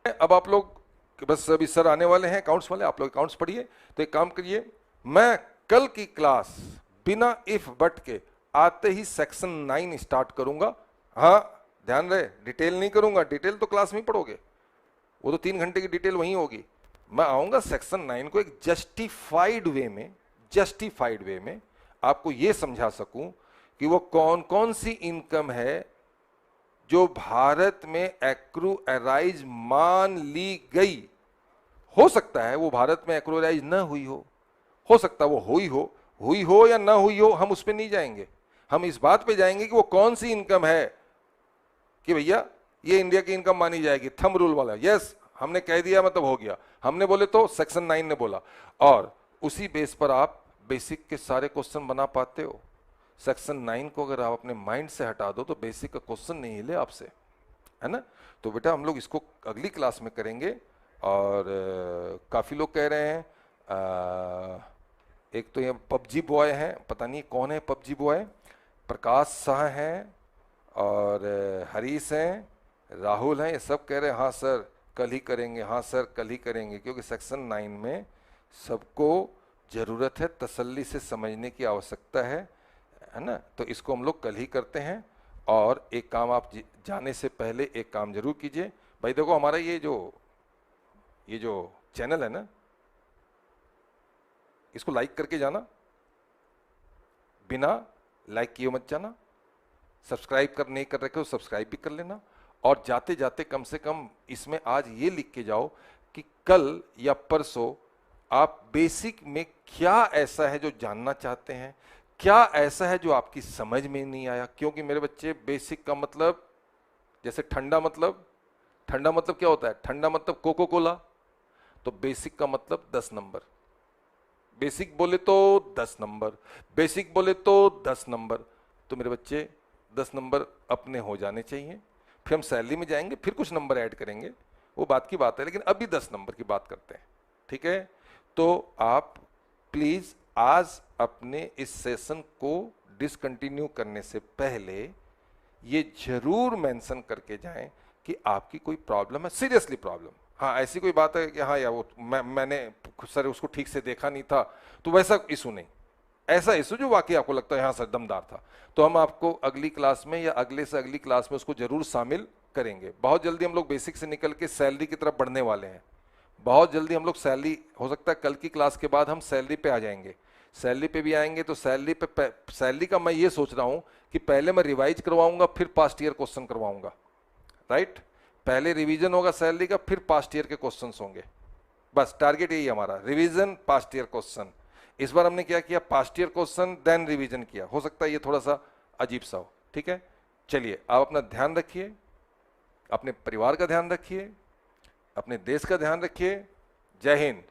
अब आप लोग बस अभी सर आने वाले हैं अकाउंट्स वाले, आप लोग अकाउंट्स पढ़िए। तो एक काम करिए, मैं कल की क्लास बिना इफ बट के आते ही सेक्शन 9 स्टार्ट करूंगा। हाँ ध्यान रहे, डिटेल नहीं करूंगा, डिटेल तो क्लास में ही पढ़ोगे, वो तो 3 घंटे की डिटेल वहीं होगी। मैं आऊंगा सेक्शन 9 को एक जस्टिफाइड वे में आपको यह समझा सकूं कि वो कौन कौन सी इनकम है जो भारत में एक्रू अराइज मान ली गई। हो सकता है वो भारत में एक्रू अराइज न हुई हो सकता है वो हुई हो या ना हुई हो, हम उस पर नहीं जाएंगे। हम इस बात पे जाएंगे कि वो कौन सी इनकम है कि भैया ये इंडिया की इनकम मानी जाएगी, थंब रूल वाला। यस, हमने कह दिया मतलब हो गया, हमने बोले तो सेक्शन 9 ने बोला, और उसी बेस पर आप बेसिक के सारे क्वेश्चन बना पाते हो। सेक्शन 9 को अगर आप अपने माइंड से हटा दो तो बेसिक का क्वेश्चन नहीं हिले आपसे, है ना। तो बेटा हम लोग इसको अगली क्लास में करेंगे। और काफी लोग कह रहे हैं, एक तो ये पबजी बॉय है, पता नहीं कौन है पबजी बॉय, प्रकाश शाह हैं और हरीश हैं, राहुल हैं, ये सब कह रहे हैं हाँ सर कल ही करेंगे, हाँ सर कल ही करेंगे, क्योंकि सेक्शन 9 में सबको जरूरत है, तसल्ली से समझने की आवश्यकता है ना। तो इसको हम लोग कल ही करते हैं। और एक काम आप जाने से पहले एक काम जरूर कीजिए भाई, देखो हमारा ये जो चैनल है ना, इसको लाइक करके जाना, बिना लाइक किए मत जाना। सब्सक्राइब नहीं कर रखे हो सब्सक्राइब भी कर लेना। और जाते जाते कम से कम इसमें आज ये लिख के जाओ कि कल या परसों आप बेसिक में क्या ऐसा है जो जानना चाहते हैं, क्या ऐसा है जो आपकी समझ में नहीं आया। क्योंकि मेरे बच्चे बेसिक का मतलब, जैसे ठंडा मतलब क्या होता है, ठंडा मतलब कोको कोला, तो बेसिक का मतलब 10 नंबर। बेसिक बोले तो 10 नंबर, बेसिक बोले तो 10 नंबर। तो मेरे बच्चे 10 नंबर अपने हो जाने चाहिए, फिर हम सैलरी में जाएंगे, फिर कुछ नंबर ऐड करेंगे, वो बात की बात है, लेकिन अभी 10 नंबर की बात करते हैं, ठीक है। तो आप प्लीज आज अपने इस सेशन को डिसकंटिन्यू करने से पहले ये जरूर मेंशन करके जाएं कि आपकी कोई प्रॉब्लम है, सीरियसली प्रॉब्लम। हाँ ऐसी कोई बात है कि हाँ यार वो मैंने सर उसको ठीक से देखा नहीं था, तो वैसा इशू नहीं, ऐसा इशू जो वाकई आपको लगता है हाँ सर दमदार था, तो हम आपको अगली क्लास में या अगले से अगली क्लास में उसको जरूर शामिल करेंगे। बहुत जल्दी हम लोग बेसिक से निकल के सैलरी की तरफ बढ़ने वाले हैं, बहुत जल्दी हम लोग सैलरी, हो सकता है कल की क्लास के बाद हम सैलरी पे आ जाएंगे। सैलरी पे भी आएंगे तो सैलरी का मैं ये सोच रहा हूं कि पहले मैं रिवाइज करवाऊंगा, फिर पास्ट ईयर क्वेश्चन करवाऊंगा, राइट। पहले रिवीजन होगा सैलरी का, फिर पास्ट ईयर के क्वेश्चंस होंगे। बस टारगेट यही है हमारा, रिवीजन पास्ट ईयर क्वेश्चन। इस बार हमने क्या किया, past year question then revision किया, हो सकता है ये थोड़ा सा अजीब सा हो, ठीक है। चलिए आप अपना ध्यान रखिए, अपने परिवार का ध्यान रखिए, अपने देश का ध्यान रखिए। जय हिंद।